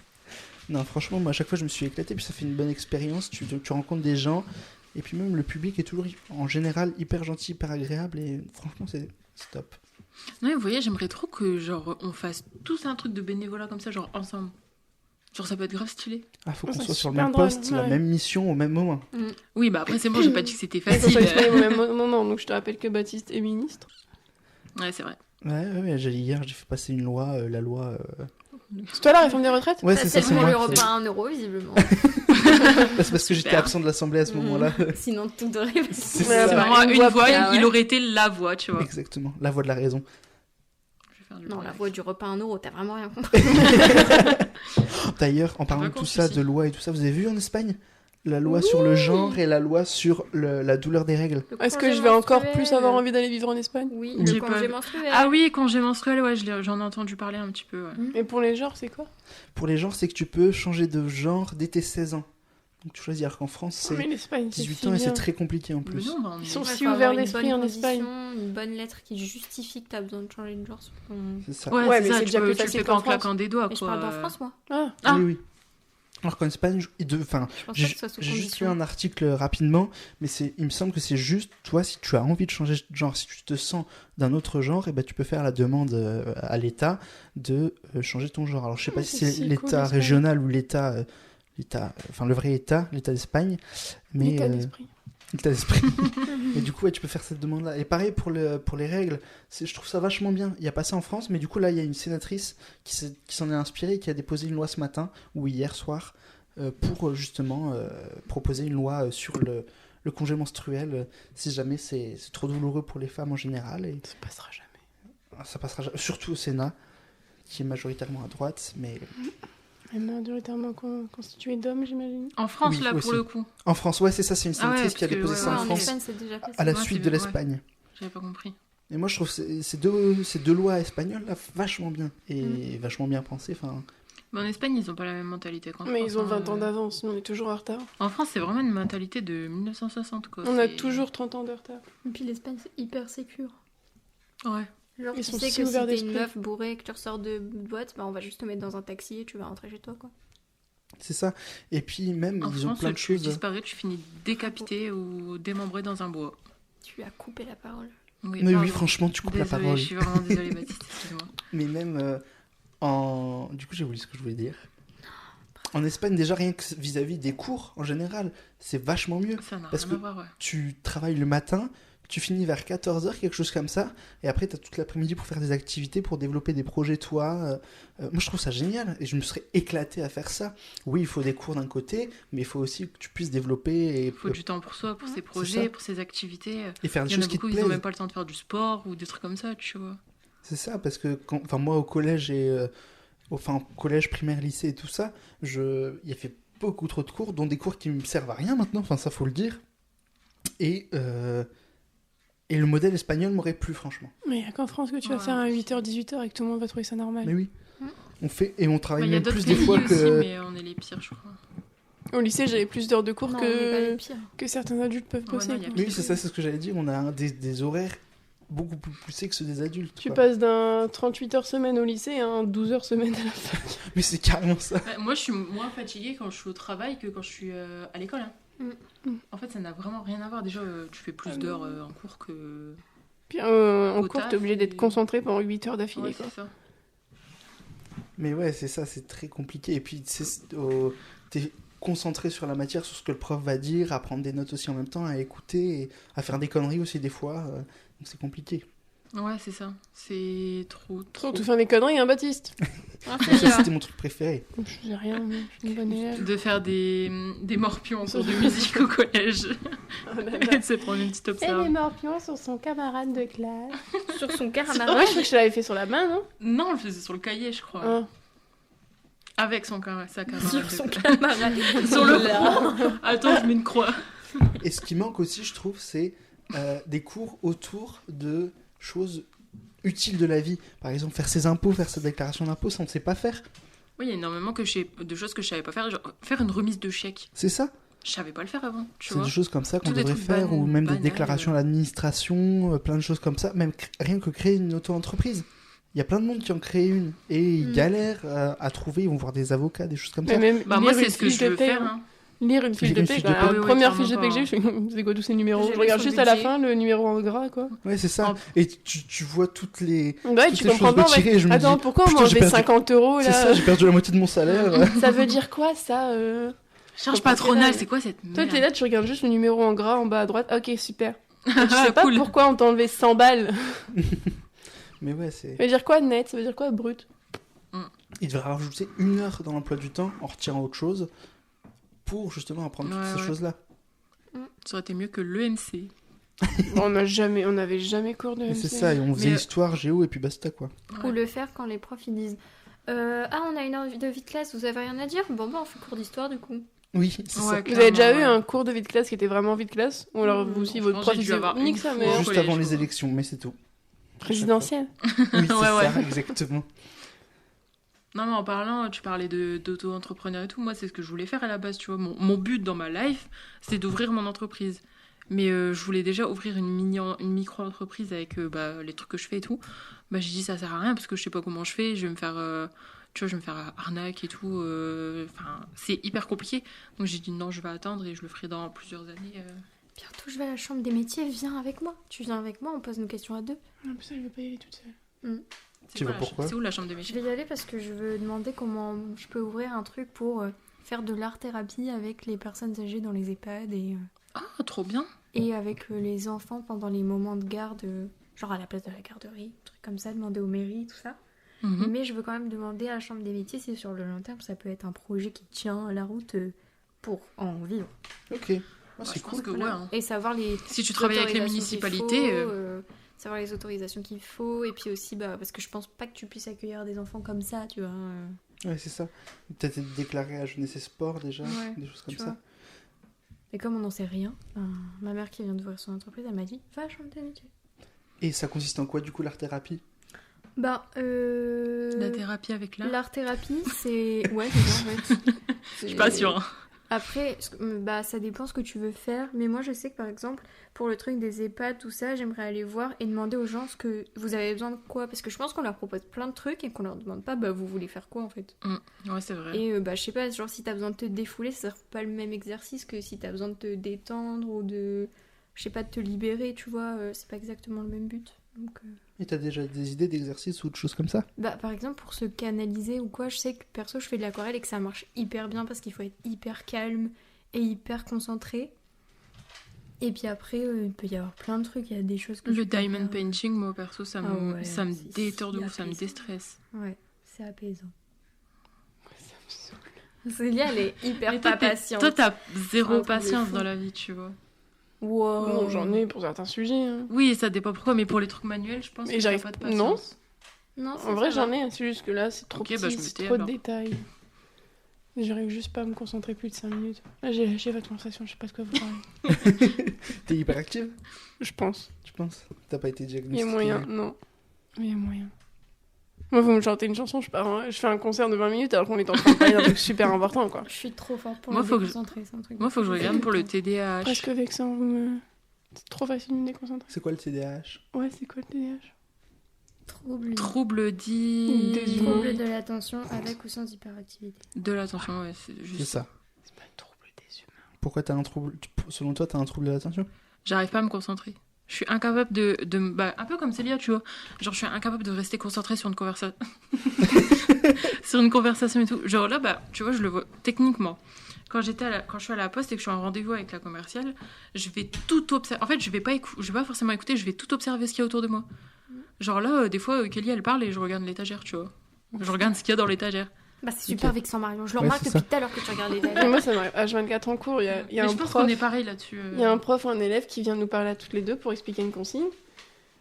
Non, franchement, moi à chaque fois je me suis éclaté, puis ça fait une bonne expérience. Tu rencontres des gens, et puis même le public est toujours en général hyper gentil, hyper agréable, et franchement c'est top. Non, mais vous voyez, j'aimerais trop que genre on fasse tous un truc de bénévolat comme ça, genre ensemble. Genre ça peut être grave stylé. Ah, faut qu'on C'est soit sur le super même drôle, poste, la ouais. même mission au même moment. Oui, bah après c'est bon, j'ai pas dit que c'était Ils sont facile. exprimés au même moment, donc je te rappelle que Baptiste est ministre. Ouais, c'est vrai. Ouais, hier j'ai fait passer une loi, la loi. C'est toi la réforme des retraites? Ouais, c'est ça, c'est pour moi. le repas à 1 euro, visiblement. C'est parce que j'étais Super. absent de l'Assemblée à ce moment-là. Sinon, tout devrait passer. C'est Ouais, ça. C'est bah, vraiment une une voix voix, près, il ouais. aurait été la voix, tu vois. Exactement, la voix de la raison. Je vais faire du Non, bruit. la voix du repas à 1 euro, t'as vraiment rien compris. D'ailleurs, en parlant de tout Vacances ça, aussi. de loi et tout ça, vous avez vu en Espagne la loi sur le genre et la loi sur la douleur des règles? Est-ce que je vais encore plus avoir envie d'aller vivre en Espagne? Oui, J'ai le pas congé vu. menstruel. Ah oui, congé menstruel, ouais, j'en ai entendu parler un petit peu. Ouais. Et pour les genres, c'est quoi? Pour les genres, c'est que tu peux changer de genre dès tes 16 ans. Donc tu choisis, alors qu'en France, Mais c'est l'Espagne, c'est 18 si ans et bien. c'est très compliqué en Mais plus. non, bah, on Ils est- sont Ouais, si faut ouverts avoir une d'esprit bonne en Espagne. condition, une bonne lettre qui justifie que t'as besoin de changer de genre. sur ton- C'est ça. Ouais, Ouais, c'est mais ça, c'est tu déjà peux- plus tu le facile fais pas en qu'en France. claquant des doigts, Mais je quoi. parle d'en France, moi. Ah, Ah. Oui, oui. Alors qu'en Espagne, Je pense pas j'ai que ça soit sous j'ai juste lu condition. un article rapidement, mais il me semble que c'est juste, toi, si tu as envie de changer de genre, si tu te sens d'un autre genre, et ben, tu peux faire la demande à l'État de changer ton genre. Alors je sais pas si c'est c'est si cool, l'État l'Espagne. régional ou enfin le vrai État, l'État d'Espagne. Mais, l'état d'esprit. L'état d'esprit. Et du coup, ouais, tu peux faire cette demande-là. Et pareil pour les règles, je trouve ça vachement bien. Il n'y a pas ça en France, mais du coup, là, il y a une sénatrice qui s'en est inspirée et qui a déposé une loi ce matin, ou hier soir, pour justement proposer une loi sur le congé menstruel, si jamais c'est trop douloureux pour les femmes en général. Et Ça passera jamais. ça passera surtout au Sénat, qui est majoritairement à droite, mais Et majoritairement constitué d'hommes, j'imagine. En France, Oui, là, aussi. pour le coup. en France, ouais, c'est ça, c'est une Ah ouais, sénatrice qui a parce que, déposé ouais, ça ouais, en en France Espagne, c'est déjà fait. à la Ouais, suite c'est de vrai. l'Espagne. J'avais pas compris. Et moi, je trouve ces deux lois espagnoles là vachement bien et vachement bien pensées. Enfin, Mais en Espagne, ils ont pas la même mentalité qu'en Mais France. ils ont hein. 20 ans d'avance, nous on est toujours en retard. En France, c'est vraiment une mentalité de 1960, quoi. On a C'est- toujours 30 ans de retard. Et puis l'Espagne, c'est hyper sécure. Ouais. Genre, Ils tu sont sais si que si ouverts t'es une d'esprit. meuf bourrée et que tu ressors de boîte, bah on va juste te mettre dans un taxi et tu vas rentrer chez toi, quoi. c'est ça. Et puis même, En ils ont France, plein de tu choses. disparais, tu finis décapité ou démembré dans un bois. Tu lui as coupé la parole. Mais pardon. oui, franchement, tu coupes la Désolée, parole. je suis vraiment désolée, Baptiste, excuse-moi. Mais même du coup, j'ai oublié ce que je voulais dire. En Espagne, déjà rien que vis-à-vis des cours en général, c'est vachement mieux. Ça n'a Parce rien que- à voir, ouais. Tu travailles le matin, tu finis vers 14h, quelque chose comme ça, et après, tu as toute l'après-midi pour faire des activités, pour développer des projets, toi. Moi, je trouve ça génial, et je me serais éclaté à faire ça. Oui, il faut des cours d'un côté, mais il faut aussi que tu puisses dévopper et, Il faut du temps pour soi, pour ses projets, ça. pour ses activités. et faire des Il y en a choses qui te beaucoup, ils n'ont plaisent. même pas le temps de faire du sport ou des trucs comme ça, tu vois. C'est ça, parce que moi, au collège au collège, primaire, lycée et tout ça, il y avait beaucoup trop de cours, dont des cours qui me servent à rien maintenant, enfin, ça faut le dire. Et le modèle espagnol m'aurait plu, franchement. Mais il n'y a qu'en France que tu vas Ouais. faire un 8h, 18h et que tout le monde va trouver ça normal. Mais oui. On Bah, travaille il y a même d'autres plus des pays fois aussi, que. mais on est les pires, je crois. Au lycée, j'avais plus d'heures de cours Non, on n'est pas les que... pires. que certains adultes peuvent Ouais, bosser. non, il y a quoi. Oui, c'est ça, c'est ce que j'allais dire. On a des horaires beaucoup plus poussés que ceux des adultes. Tu quoi. passes d'un 38 heures semaine au lycée à un 12 heures semaine à la fac. Mais c'est carrément ça. Ouais, moi, je suis moins fatiguée quand je suis au travail que quand je suis à l'école. Hein. Mm. En fait, ça n'a vraiment rien à voir. Déjà, tu fais plus d'heures en cours que. Puis en Au cours, taf, t'es obligé d'être et- concentré pendant 8 heures d'affilée. Ouais, quoi. c'est ça. Mais ouais, c'est ça, c'est très compliqué. Et puis, t'es concentré sur la matière, sur ce que le prof va dire, à prendre des notes aussi en même temps, à écouter, et à faire des conneries aussi des fois. Donc c'est compliqué. Ouais, c'est ça. C'est trop. Surtout faire des conneries, hein, Baptiste. Ah, Donc ça, ça y c'était mon truc préféré. Je dis rien, mais je suis une bonne élève. De faire des morpions en cours de musique au collège. Et de se prendre une petite observe. morpions sur son camarade de classe. va. Sur son Ah camarade. ouais, je crois que je l'avais fait sur la main, non? Non, on le faisait sur le cahier, je crois. Ah. Avec sa camarade. Sur son de- camarade. Sur le Là. front. Attends, je mets une croix. Et ce qui manque aussi, je trouve, c'est des cours autour de choses utiles de la vie. Par exemple, faire ses impôts, faire sa déclaration d'impôts, ça on ne sait pas faire. Oui, il y a énormément de choses que je savais pas faire. Genre, faire une remise de chèque. C'est ça. Je savais pas le faire avant, tu C'est vois. des choses comme ça qu'on Tous des devrait trucs faire, ou même des banals, déclarations à l'administration, plein de choses comme ça. Même rien que créer une auto-entreprise. Il y a plein de monde qui en crée une et ils galèrent à trouver, ils vont voir des avocats, des choses comme ça. Mais même Bah, moi, lire c'est une ce que fiche je de veux paie, faire. hein. Hein. Lire une fiche de Lire une paie, fiche bah, de la paie. première Oui, fiche de paie que j'ai, je fais c'est quoi tous ces numéros? J'ai Je regarde son juste à la budget. fin le numéro en gras, quoi. Ouais, c'est ça. Et tu vois toutes les. Ouais, Toutes tu les comprends choses pas. retirées, Ouais. je me Attends, dis, pourquoi on m'a putain, j'ai enlevé perdu- 50 € C'est ça, là? j'ai perdu la moitié de mon salaire. Ça veut dire quoi ça Charge Comprends patronale, pas. c'est quoi cette Toi, merde? t'es là, tu regardes juste le numéro en gras en bas à droite. Ok, super. Et tu Ah, sais pas cool. pourquoi on t'a enlevé 100 balles. Mais ouais, c'est. Ça veut dire quoi net? Ça veut dire quoi brut? Il devrait rajouter 1 heure dans l'emploi du temps en retirant autre chose pour justement apprendre toutes Ouais, ces ouais. choses-là. Ça aurait été mieux que l'EMC. On n'avait jamais cours de Mais MC. c'est ça, et on faisait Mais- histoire, géo et puis basta quoi. Ou le faire quand les profs ils disent ah, on a une heure de vie de classe, vous avez rien à dire? Bon, bah, on fait cours d'histoire du coup. Oui, c'est Ouais, ça. Vous avez déjà eu clairement, ouais. un cours de vie de classe qui était vraiment vie de classe? Ou alors vous aussi, je votre pense prof que j'ai dû disait avoir nique une sa fois. mère. Juste collège, avant les quoi. élections, mais c'est tout. Présidentielle. Oui, c'est Ouais, ça, ouais. exactement. Non, mais en parlant, tu parlais d'auto-entrepreneur et tout. Moi, c'est ce que je voulais faire à la base, tu vois. Mon but dans ma life, c'était d'ouvrir mon entreprise. Mais je voulais déjà ouvrir une micro-entreprise avec les trucs que je fais et tout. Bah, j'ai dit, ça sert à rien parce que je sais pas comment je fais. Je vais me faire, tu vois, je vais me faire arnaque et tout. Enfin, c'est hyper compliqué. Donc, j'ai dit, non, je vais attendre et je le ferai dans plusieurs années. Bientôt, je vais à la chambre des métiers, viens avec moi. Tu viens avec moi, on pose nos questions à deux. Non, putain, je veux pas y aller toute seule. C'est Tu quoi vas la pourquoi chambre- C'est où la chambre des Je métiers? vais y aller parce que je veux demander comment je peux ouvrir un truc pour faire de l'art-thérapie avec les personnes âgées dans les EHPAD Ah, trop bien. et avec les enfants pendant les moments de garde, genre à la place de la garderie, truc comme ça, demander aux mairies, tout ça. Mhm. Mais je veux quand même demander à la chambre des métiers si sur le long terme ça peut être un projet qui tient la route pour en vivre. Ok. Ouais, Bah, c'est je pense cool. que ouais. Hein. Et savoir les Si tu travailles avec les autorisations qu'il municipalités, faut, savoir les autorisations qu'il faut, et puis aussi parce que je pense pas que tu puisses accueillir des enfants comme ça, tu vois. Ouais, c'est ça. Peut-être être déclaré à Jeunesse et Sport déjà, Ouais, des choses comme tu ça. vois. Et comme on n'en sait rien, ma mère qui vient d'ouvrir son entreprise, elle m'a dit va à la chambre des métiers. Et ça consiste en quoi du coup l'art-thérapie? La thérapie avec l'art. l'art-thérapie, c'est. Ouais, c'est ça, en fait. Je suis pas sûre. Hein. Après, ça dépend ce que tu veux faire. Mais moi, je sais que par exemple, pour le truc des EHPAD, tout ça, j'aimerais aller voir et demander aux gens ce que vous avez besoin de quoi. Parce que je pense qu'on leur propose plein de trucs et qu'on leur demande pas, vous voulez faire quoi en fait. Ouais, c'est vrai. Et je sais pas, genre si t'as besoin de te défouler, ça sert pas le même exercice que si t'as besoin de te détendre ou de. Je sais pas, de te libérer, tu vois. C'est pas exactement le même but. Donc. Et t'as déjà des idées d'exercices ou de choses comme ça? Par exemple, pour se canaliser ou quoi, je sais que perso, je fais de l'aquarelle et que ça marche hyper bien parce qu'il faut être hyper calme et hyper concentré. Et puis après, il peut y avoir plein de trucs, il y a des choses que Le je peux diamond faire. painting, moi perso, ça me, Ah ouais, ça me c'est détend de si ouf, ça me apaisant. déstresse. Ouais, c'est apaisant. Célia, elle est hyper Mais pas toi, patiente. toi, t'as zéro Un truc de patience fou. dans la vie, tu vois. Wow. Non, j'en ai pour certains sujets. Hein. Oui, ça dépend pourquoi, mais pour les trucs manuels, je pense Mais que j'arrive- t'as pas de non. patience. Non, En vrai, j'en ai, hein, c'est juste que là, c'est trop Ok, petit, bah, je me c'est tais, trop de alors. détails. J'arrive juste pas à me concentrer plus de 5 minutes. Là, j'ai lâché votre conversation, je sais pas de quoi vous parlez. T'es hyperactive, Je pense. tu penses? T'as pas été Il y diagnostiqué? a moyen, non. Il y a moyen. Moi, vous me chantez une chanson, je fais un concert de 20 minutes alors qu'on est en train de parler d'un truc super important, quoi. Je suis trop forte pour Moi, me faut que je- déconcentrer, c'est un truc. Moi, faut que je regarde pour le TDAH. Presque vexant, vous me... C'est trop facile de me déconcentrer. C'est quoi le TDAH? Ouais, c'est quoi le TDAH? Trouble dit... Des Trouble de l'attention avec ou sans hyperactivité. De l'attention, ouais, c'est C'est juste... ça. C'est pas un trouble des humains. Pourquoi t'as un trouble? Selon toi, t'as un trouble de l'attention? J'arrive pas à me concentrer. Je suis incapable un peu comme Célia, tu vois. Genre, je suis incapable de rester concentrée sur une conversation. Sur une conversation et tout. Genre là, tu vois, je le vois techniquement. Quand je suis à la poste et que je suis en rendez-vous avec la commerciale, je vais tout observer. En fait, je vais pas forcément écouter, je vais tout observer ce qu'il y a autour de moi. Genre là, des fois, Kelly, elle parle et je regarde l'étagère, tu vois. Je regarde ce qu'il y a dans l'étagère. C'est super Ok. vexant, Marion. Je le Ouais, remarque c'est depuis ça. tout à l'heure que tu regardes les Mais dates. moi, ça m'arrive. H24 en cours, il y a Mais un je pense prof... qu'on est pareil là-dessus. Il y a un prof ou un élève qui vient nous parler à toutes les deux pour expliquer une consigne.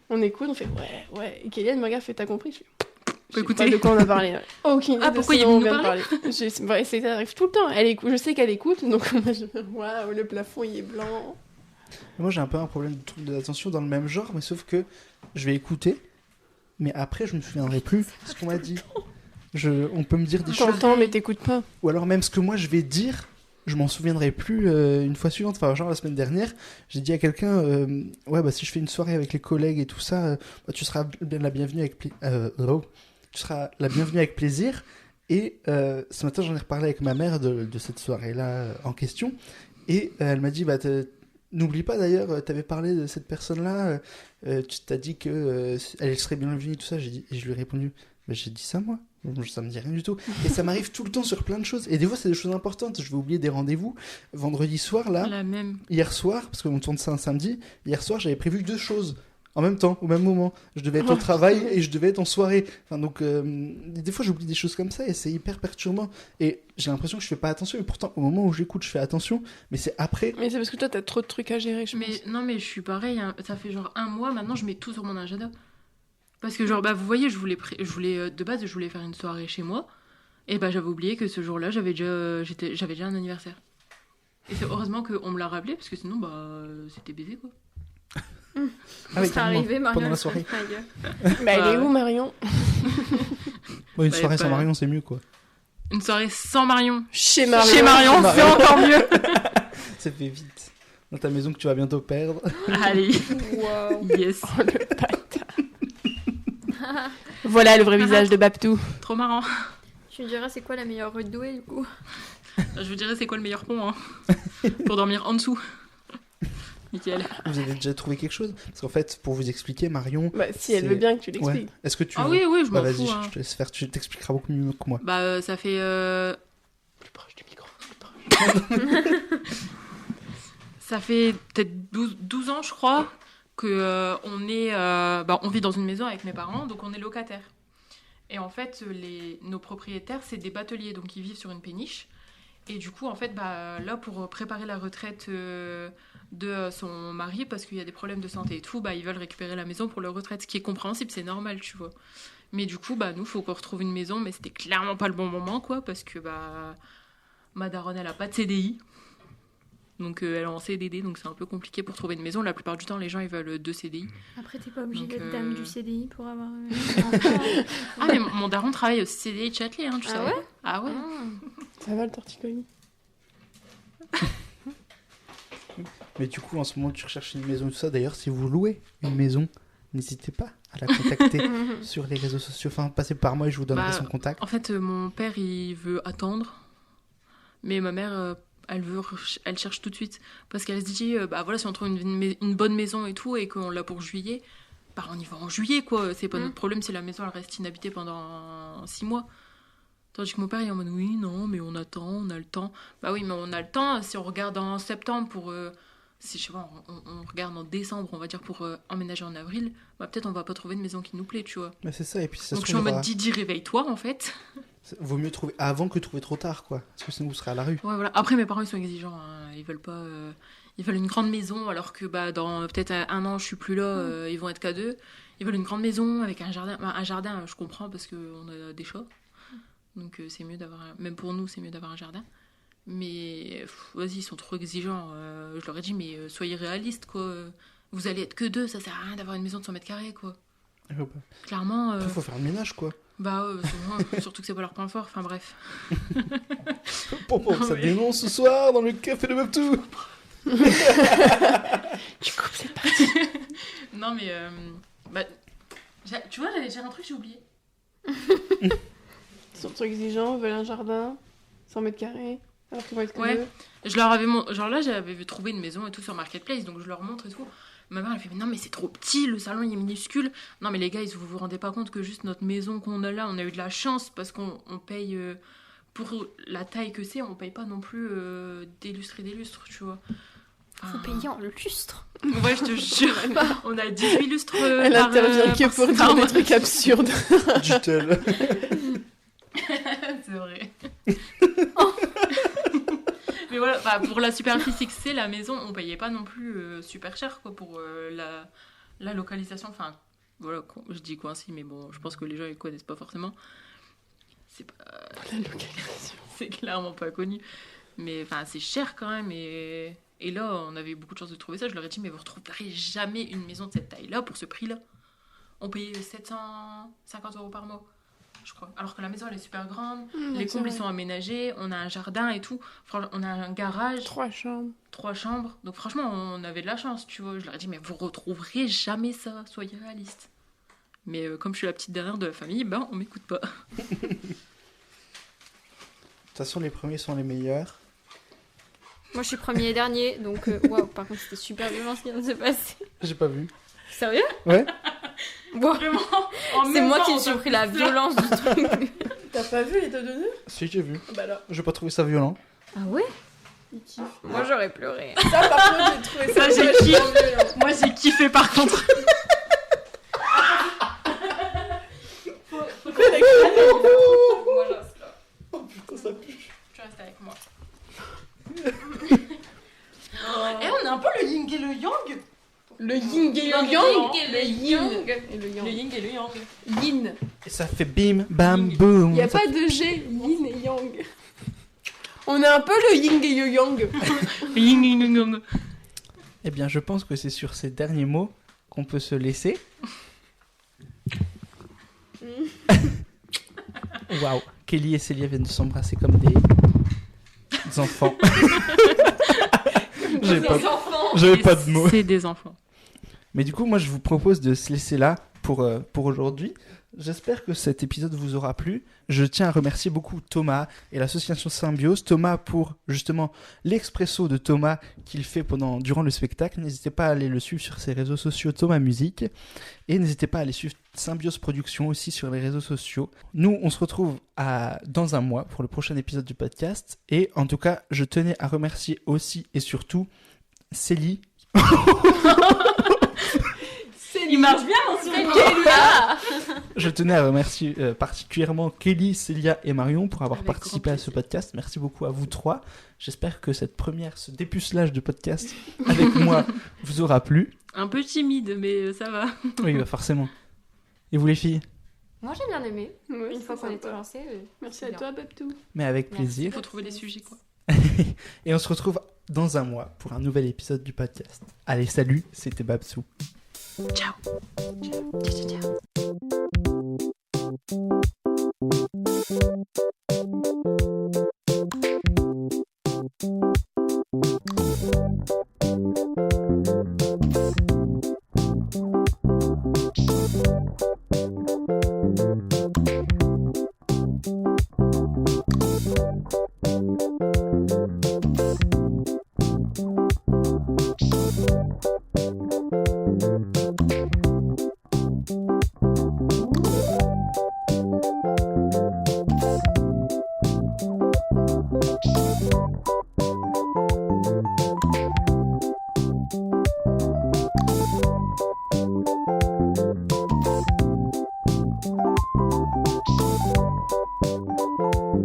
On écoute, on fait ouais. Et Kéliane me regarde, fait t'as compris? Je sais écouter. pas de quoi on a parlé. Aucune idée Ah, de pourquoi ce il est dont venu on nous vient de parler. Ça arrive tout le temps. Elle écoute, je sais qu'elle écoute, donc waouh, le plafond il est blanc. Moi, j'ai un peu un problème de trouble de l'attention dans le même genre, mais sauf que je vais écouter mais après, je me souviendrai plus ce qu'on m'a dit. On peut me dire des choses, T'entends, mais t'écoutes pas. ou alors même ce que moi je vais dire, je m'en souviendrai plus une fois suivante. Enfin, genre la semaine dernière, j'ai dit à quelqu'un, ouais, bah si je fais une soirée avec les collègues et tout ça, bah, tu seras la bienvenue avec tu seras la bienvenue avec plaisir. Et ce matin, j'en ai reparlé avec ma mère de cette soirée-là en question, et elle m'a dit, bah n'oublie pas d'ailleurs, t'avais parlé de cette personne-là, tu t'as dit que elle serait bienvenue, tout ça. Et je lui ai répondu, bah, j'ai dit ça moi. Ça me dit rien du tout. Et ça m'arrive tout le temps sur plein de choses. Et des fois, c'est des choses importantes. Je vais oublier des rendez-vous. Vendredi soir, là, La même. hier soir, parce qu'on tourne ça un samedi, hier soir, j'avais prévu 2 choses en même temps, au même moment. Je devais être au travail et je devais être en soirée. Enfin, donc, des fois, j'oublie des choses comme ça et c'est hyper perturbant. Et j'ai l'impression que je fais pas attention. Et pourtant, au moment où j'écoute, je fais attention. Mais c'est après. Mais c'est parce que toi, t'as trop de trucs à gérer, je pense. Mais non, mais je suis pareil. Hein. Ça fait genre 1 mois maintenant, je mets tout sur mon agenda. Parce que genre, bah vous voyez, je voulais de base, je voulais faire une soirée chez moi. Et bah j'avais oublié que ce jour-là, j'avais déjà un anniversaire. Et c'est heureusement qu'on me l'a rappelé, parce que sinon, bah c'était baisé quoi. Ah oui, C'est carrément, arrivé, Marion. pendant la soirée. Bah, elle est Ouais. où, Marion? Ouais, une Bah, soirée sans pas- Marion, c'est mieux, quoi. Une soirée sans Marion. Chez Marion. Chez Marion, Chez c'est Marion. encore mieux. Ça fait vite. Dans ta maison que tu vas bientôt perdre. Allez, Waouh. yes. Oh, le bâtard. Voilà le vrai visage de Babtou. Trop marrant. Tu me diras, c'est quoi la meilleure rue de Douai, du coup? Je vous dirais c'est quoi le meilleur pont hein, pour dormir en dessous. Nickel. Vous avez déjà trouvé quelque chose? Parce qu'en fait, pour vous expliquer, Marion. Bah, si elle C'est- veut bien que tu Ouais. l'expliques. Est-ce que tu. Ah oui, oui, je Bah, m'en vas-y, fous. Hein. je te laisse faire. Tu t'expliqueras beaucoup mieux que moi. Bah ça fait Plus proche du micro. Plus proche. ça fait peut-être 12 ans je crois que on vit dans une maison avec mes parents, donc on est locataires. Et en fait, nos propriétaires, c'est des bateliers, donc ils vivent sur une péniche. Et du coup, en fait, bah, là, pour préparer la retraite de son mari, parce qu'il y a des problèmes de santé et tout, bah, ils veulent récupérer la maison pour leur retraite, ce qui est compréhensible, c'est normal, tu vois. Mais du coup, bah, nous, faut qu'on retrouve une maison, mais c'était clairement pas le bon moment, quoi, parce que bah, ma daronne, elle a pas de CDI. Donc elle est en CDD, donc c'est un peu compliqué pour trouver une maison. La plupart du temps, les gens, ils veulent 2 CDI. Après, t'es pas obligée Donc, d'être dame du CDI pour avoir. Ah, mais mon daron travaille au CDI de Châtelet, hein, tu Ah savais. ouais Ah ouais. Ça va le torticolis? Mais du coup, en ce moment, tu recherches une maison et tout ça. D'ailleurs, si vous louez une maison, n'hésitez pas à la contacter sur les réseaux sociaux. Enfin, passez par moi et je vous donnerai Bah, son contact. En fait, mon père, il veut attendre. Mais ma mère, elle cherche tout de suite. Parce qu'elle se dit, bah voilà, si on trouve une bonne maison et tout, et qu'on l'a pour juillet, bah on y va en juillet, quoi. C'est pas notre problème si la maison, elle reste inhabitée pendant 6 mois. Tandis que mon père, il est en mode, oui, non, mais on attend, on a le temps. Bah oui, mais on a le temps. Si on regarde en septembre pour... si, je sais pas, on regarde en décembre, on va dire, pour emménager en avril, bah peut-être on va pas trouver une maison qui nous plaît, tu vois. Mais c'est ça, et puis ça Donc se je suis en trouve, mode, Didi, réveille-toi, en fait. vaut mieux trouver avant que trouver trop tard, quoi. Parce que sinon, vous serez à la rue. Ouais, voilà. Après, mes parents, ils sont exigeants. Hein. Ils veulent pas... ils veulent une grande maison, alors que bah, dans peut-être 1 an, je suis plus là, ils vont être qu'à 2. Ils veulent une grande maison avec un jardin. Bah, un jardin, je comprends, parce qu'on a des chats. Donc c'est mieux d'avoir... Même pour nous, c'est mieux d'avoir un jardin. Mais vas-y, ils sont trop exigeants. Je leur ai dit, mais soyez réalistes, quoi. Vous allez être que 2, ça sert à rien d'avoir une maison de 100 mètres carrés, quoi. Clairement... Après, faut faire le ménage, quoi. Bah surtout que c'est pas leur point fort. Enfin bref. Ça mais- dénonce ce soir dans le café de Babtou. Tu coupes cette partie. Non mais... bah, tu vois, j'allais dire un truc, j'ai oublié. Ils sont trop exigeants, ils veulent un jardin, 100 mètres carrés, alors qu'ils vont être que Ouais. deux. Je leur avais genre là j'avais trouvé une maison et tout sur Marketplace, donc je leur montre et tout. Ma mère elle fait mais non mais c'est trop petit, le salon il est minuscule. Non mais les gars, vous vous rendez pas compte que juste notre maison qu'on a là, on a eu de la chance parce qu'on paye pour la taille que c'est, on paye pas non plus des lustres et des lustres, tu vois. Faut payer en lustre. Ouais, je te jure. On a 18 lustres Elle par, intervient que par pour dire par des mois. trucs absurdes. Du tel. C'est vrai. Mais voilà, bah, pour la superficie que c'est, la maison, on payait pas non plus super cher quoi, pour la localisation. Enfin, voilà, je dis Coincy, mais bon, je pense que les gens ils connaissent pas forcément. C'est pas... La localisation. c'est clairement pas connu. Mais enfin, c'est cher quand même. Et là, on avait beaucoup de chance de trouver ça. Je leur ai dit, mais vous retrouverez jamais une maison de cette taille-là pour ce prix-là. on payait 750 € par mois, je crois. Alors que la maison, elle est super grande. Ouais, Les c'est combles, ils vrai. sont aménagés. On a un jardin et tout. On a un garage, 3 chambres. 3 chambres. Donc franchement, on avait de la chance, tu vois. Je leur ai dit, mais vous retrouverez jamais ça. Soyez réalistes. Mais comme je suis la petite dernière de la famille, ben, on m'écoute pas. De toute façon, les premiers sont les meilleurs. Moi, je suis premier et dernier, donc waouh, par contre, c'était super violent ce qui vient de se passer. J'ai pas vu. Sérieux? Ouais. Bon, Vraiment. en c'est même moi temps, qui on me suis t'a pris la fait ça. violence du truc. T'as pas vu l'état d'honneur? Si, j'ai vu. Bah alors, J'ai pas trouvé ça violent. Ah ouais? il kiffe. Moi, j'aurais pleuré. Ça, par contre, j'ai trouvé ça Ça, j'ai vachement kiffé. violent. Moi, j'ai kiffé par contre. Pourquoi elle a crié? Moi, je reste là. Oh putain, ça pue. Tu restes avec moi. Et on a un peu le yin et le yang. Le yin et Non, le le yang. yin et le Le yin et le Le yang. yin et le yang. Yin. Et ça fait bim, bam, Yin. boum. Il n'y a Ça- pas de G, yin et yang. On a un peu le yin et le yang. Le yin et le yang. Eh bien, je pense que c'est sur ces derniers mots qu'on peut se laisser. Waouh, Kelly et Célia viennent de s'embrasser comme des enfants. J'avais pas de mots. C'est des enfants. Mais du coup, moi, je vous propose de se laisser là pour aujourd'hui. J'espère que cet épisode vous aura plu. Je tiens à remercier beaucoup Thomas et l'association Symbiose. Thomas pour justement l'expresso de Thomas qu'il fait durant le spectacle. N'hésitez pas à aller le suivre sur ses réseaux sociaux Thomas Musique. Et n'hésitez pas à aller suivre Symbiose Production aussi sur les réseaux sociaux. Nous, on se retrouve dans un mois pour le prochain épisode du podcast. Et en tout cas, je tenais à remercier aussi et surtout Célie. Il marche bien mon sourire. Je tenais à remercier particulièrement Kelly, Célia et Marion pour avoir Avec participé grand à ce podcast. Merci beaucoup à vous trois. J'espère que ce dépucelage de podcast avec moi vous aura plu. Un peu timide, mais ça va. Oui, bah forcément. Et vous les filles? Moi, j'ai bien aimé. Ouais, Une fois c'est qu'on était sympa. lancé. Merci c'est à bien. toi, Babtou. Mais avec Merci. plaisir. Il faut trouver des sujets, quoi. Et on se retrouve dans un mois pour un nouvel épisode du podcast. Allez, salut, c'était Babsou. Ciao. Ciao, ciao, ciao.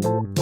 Thank you.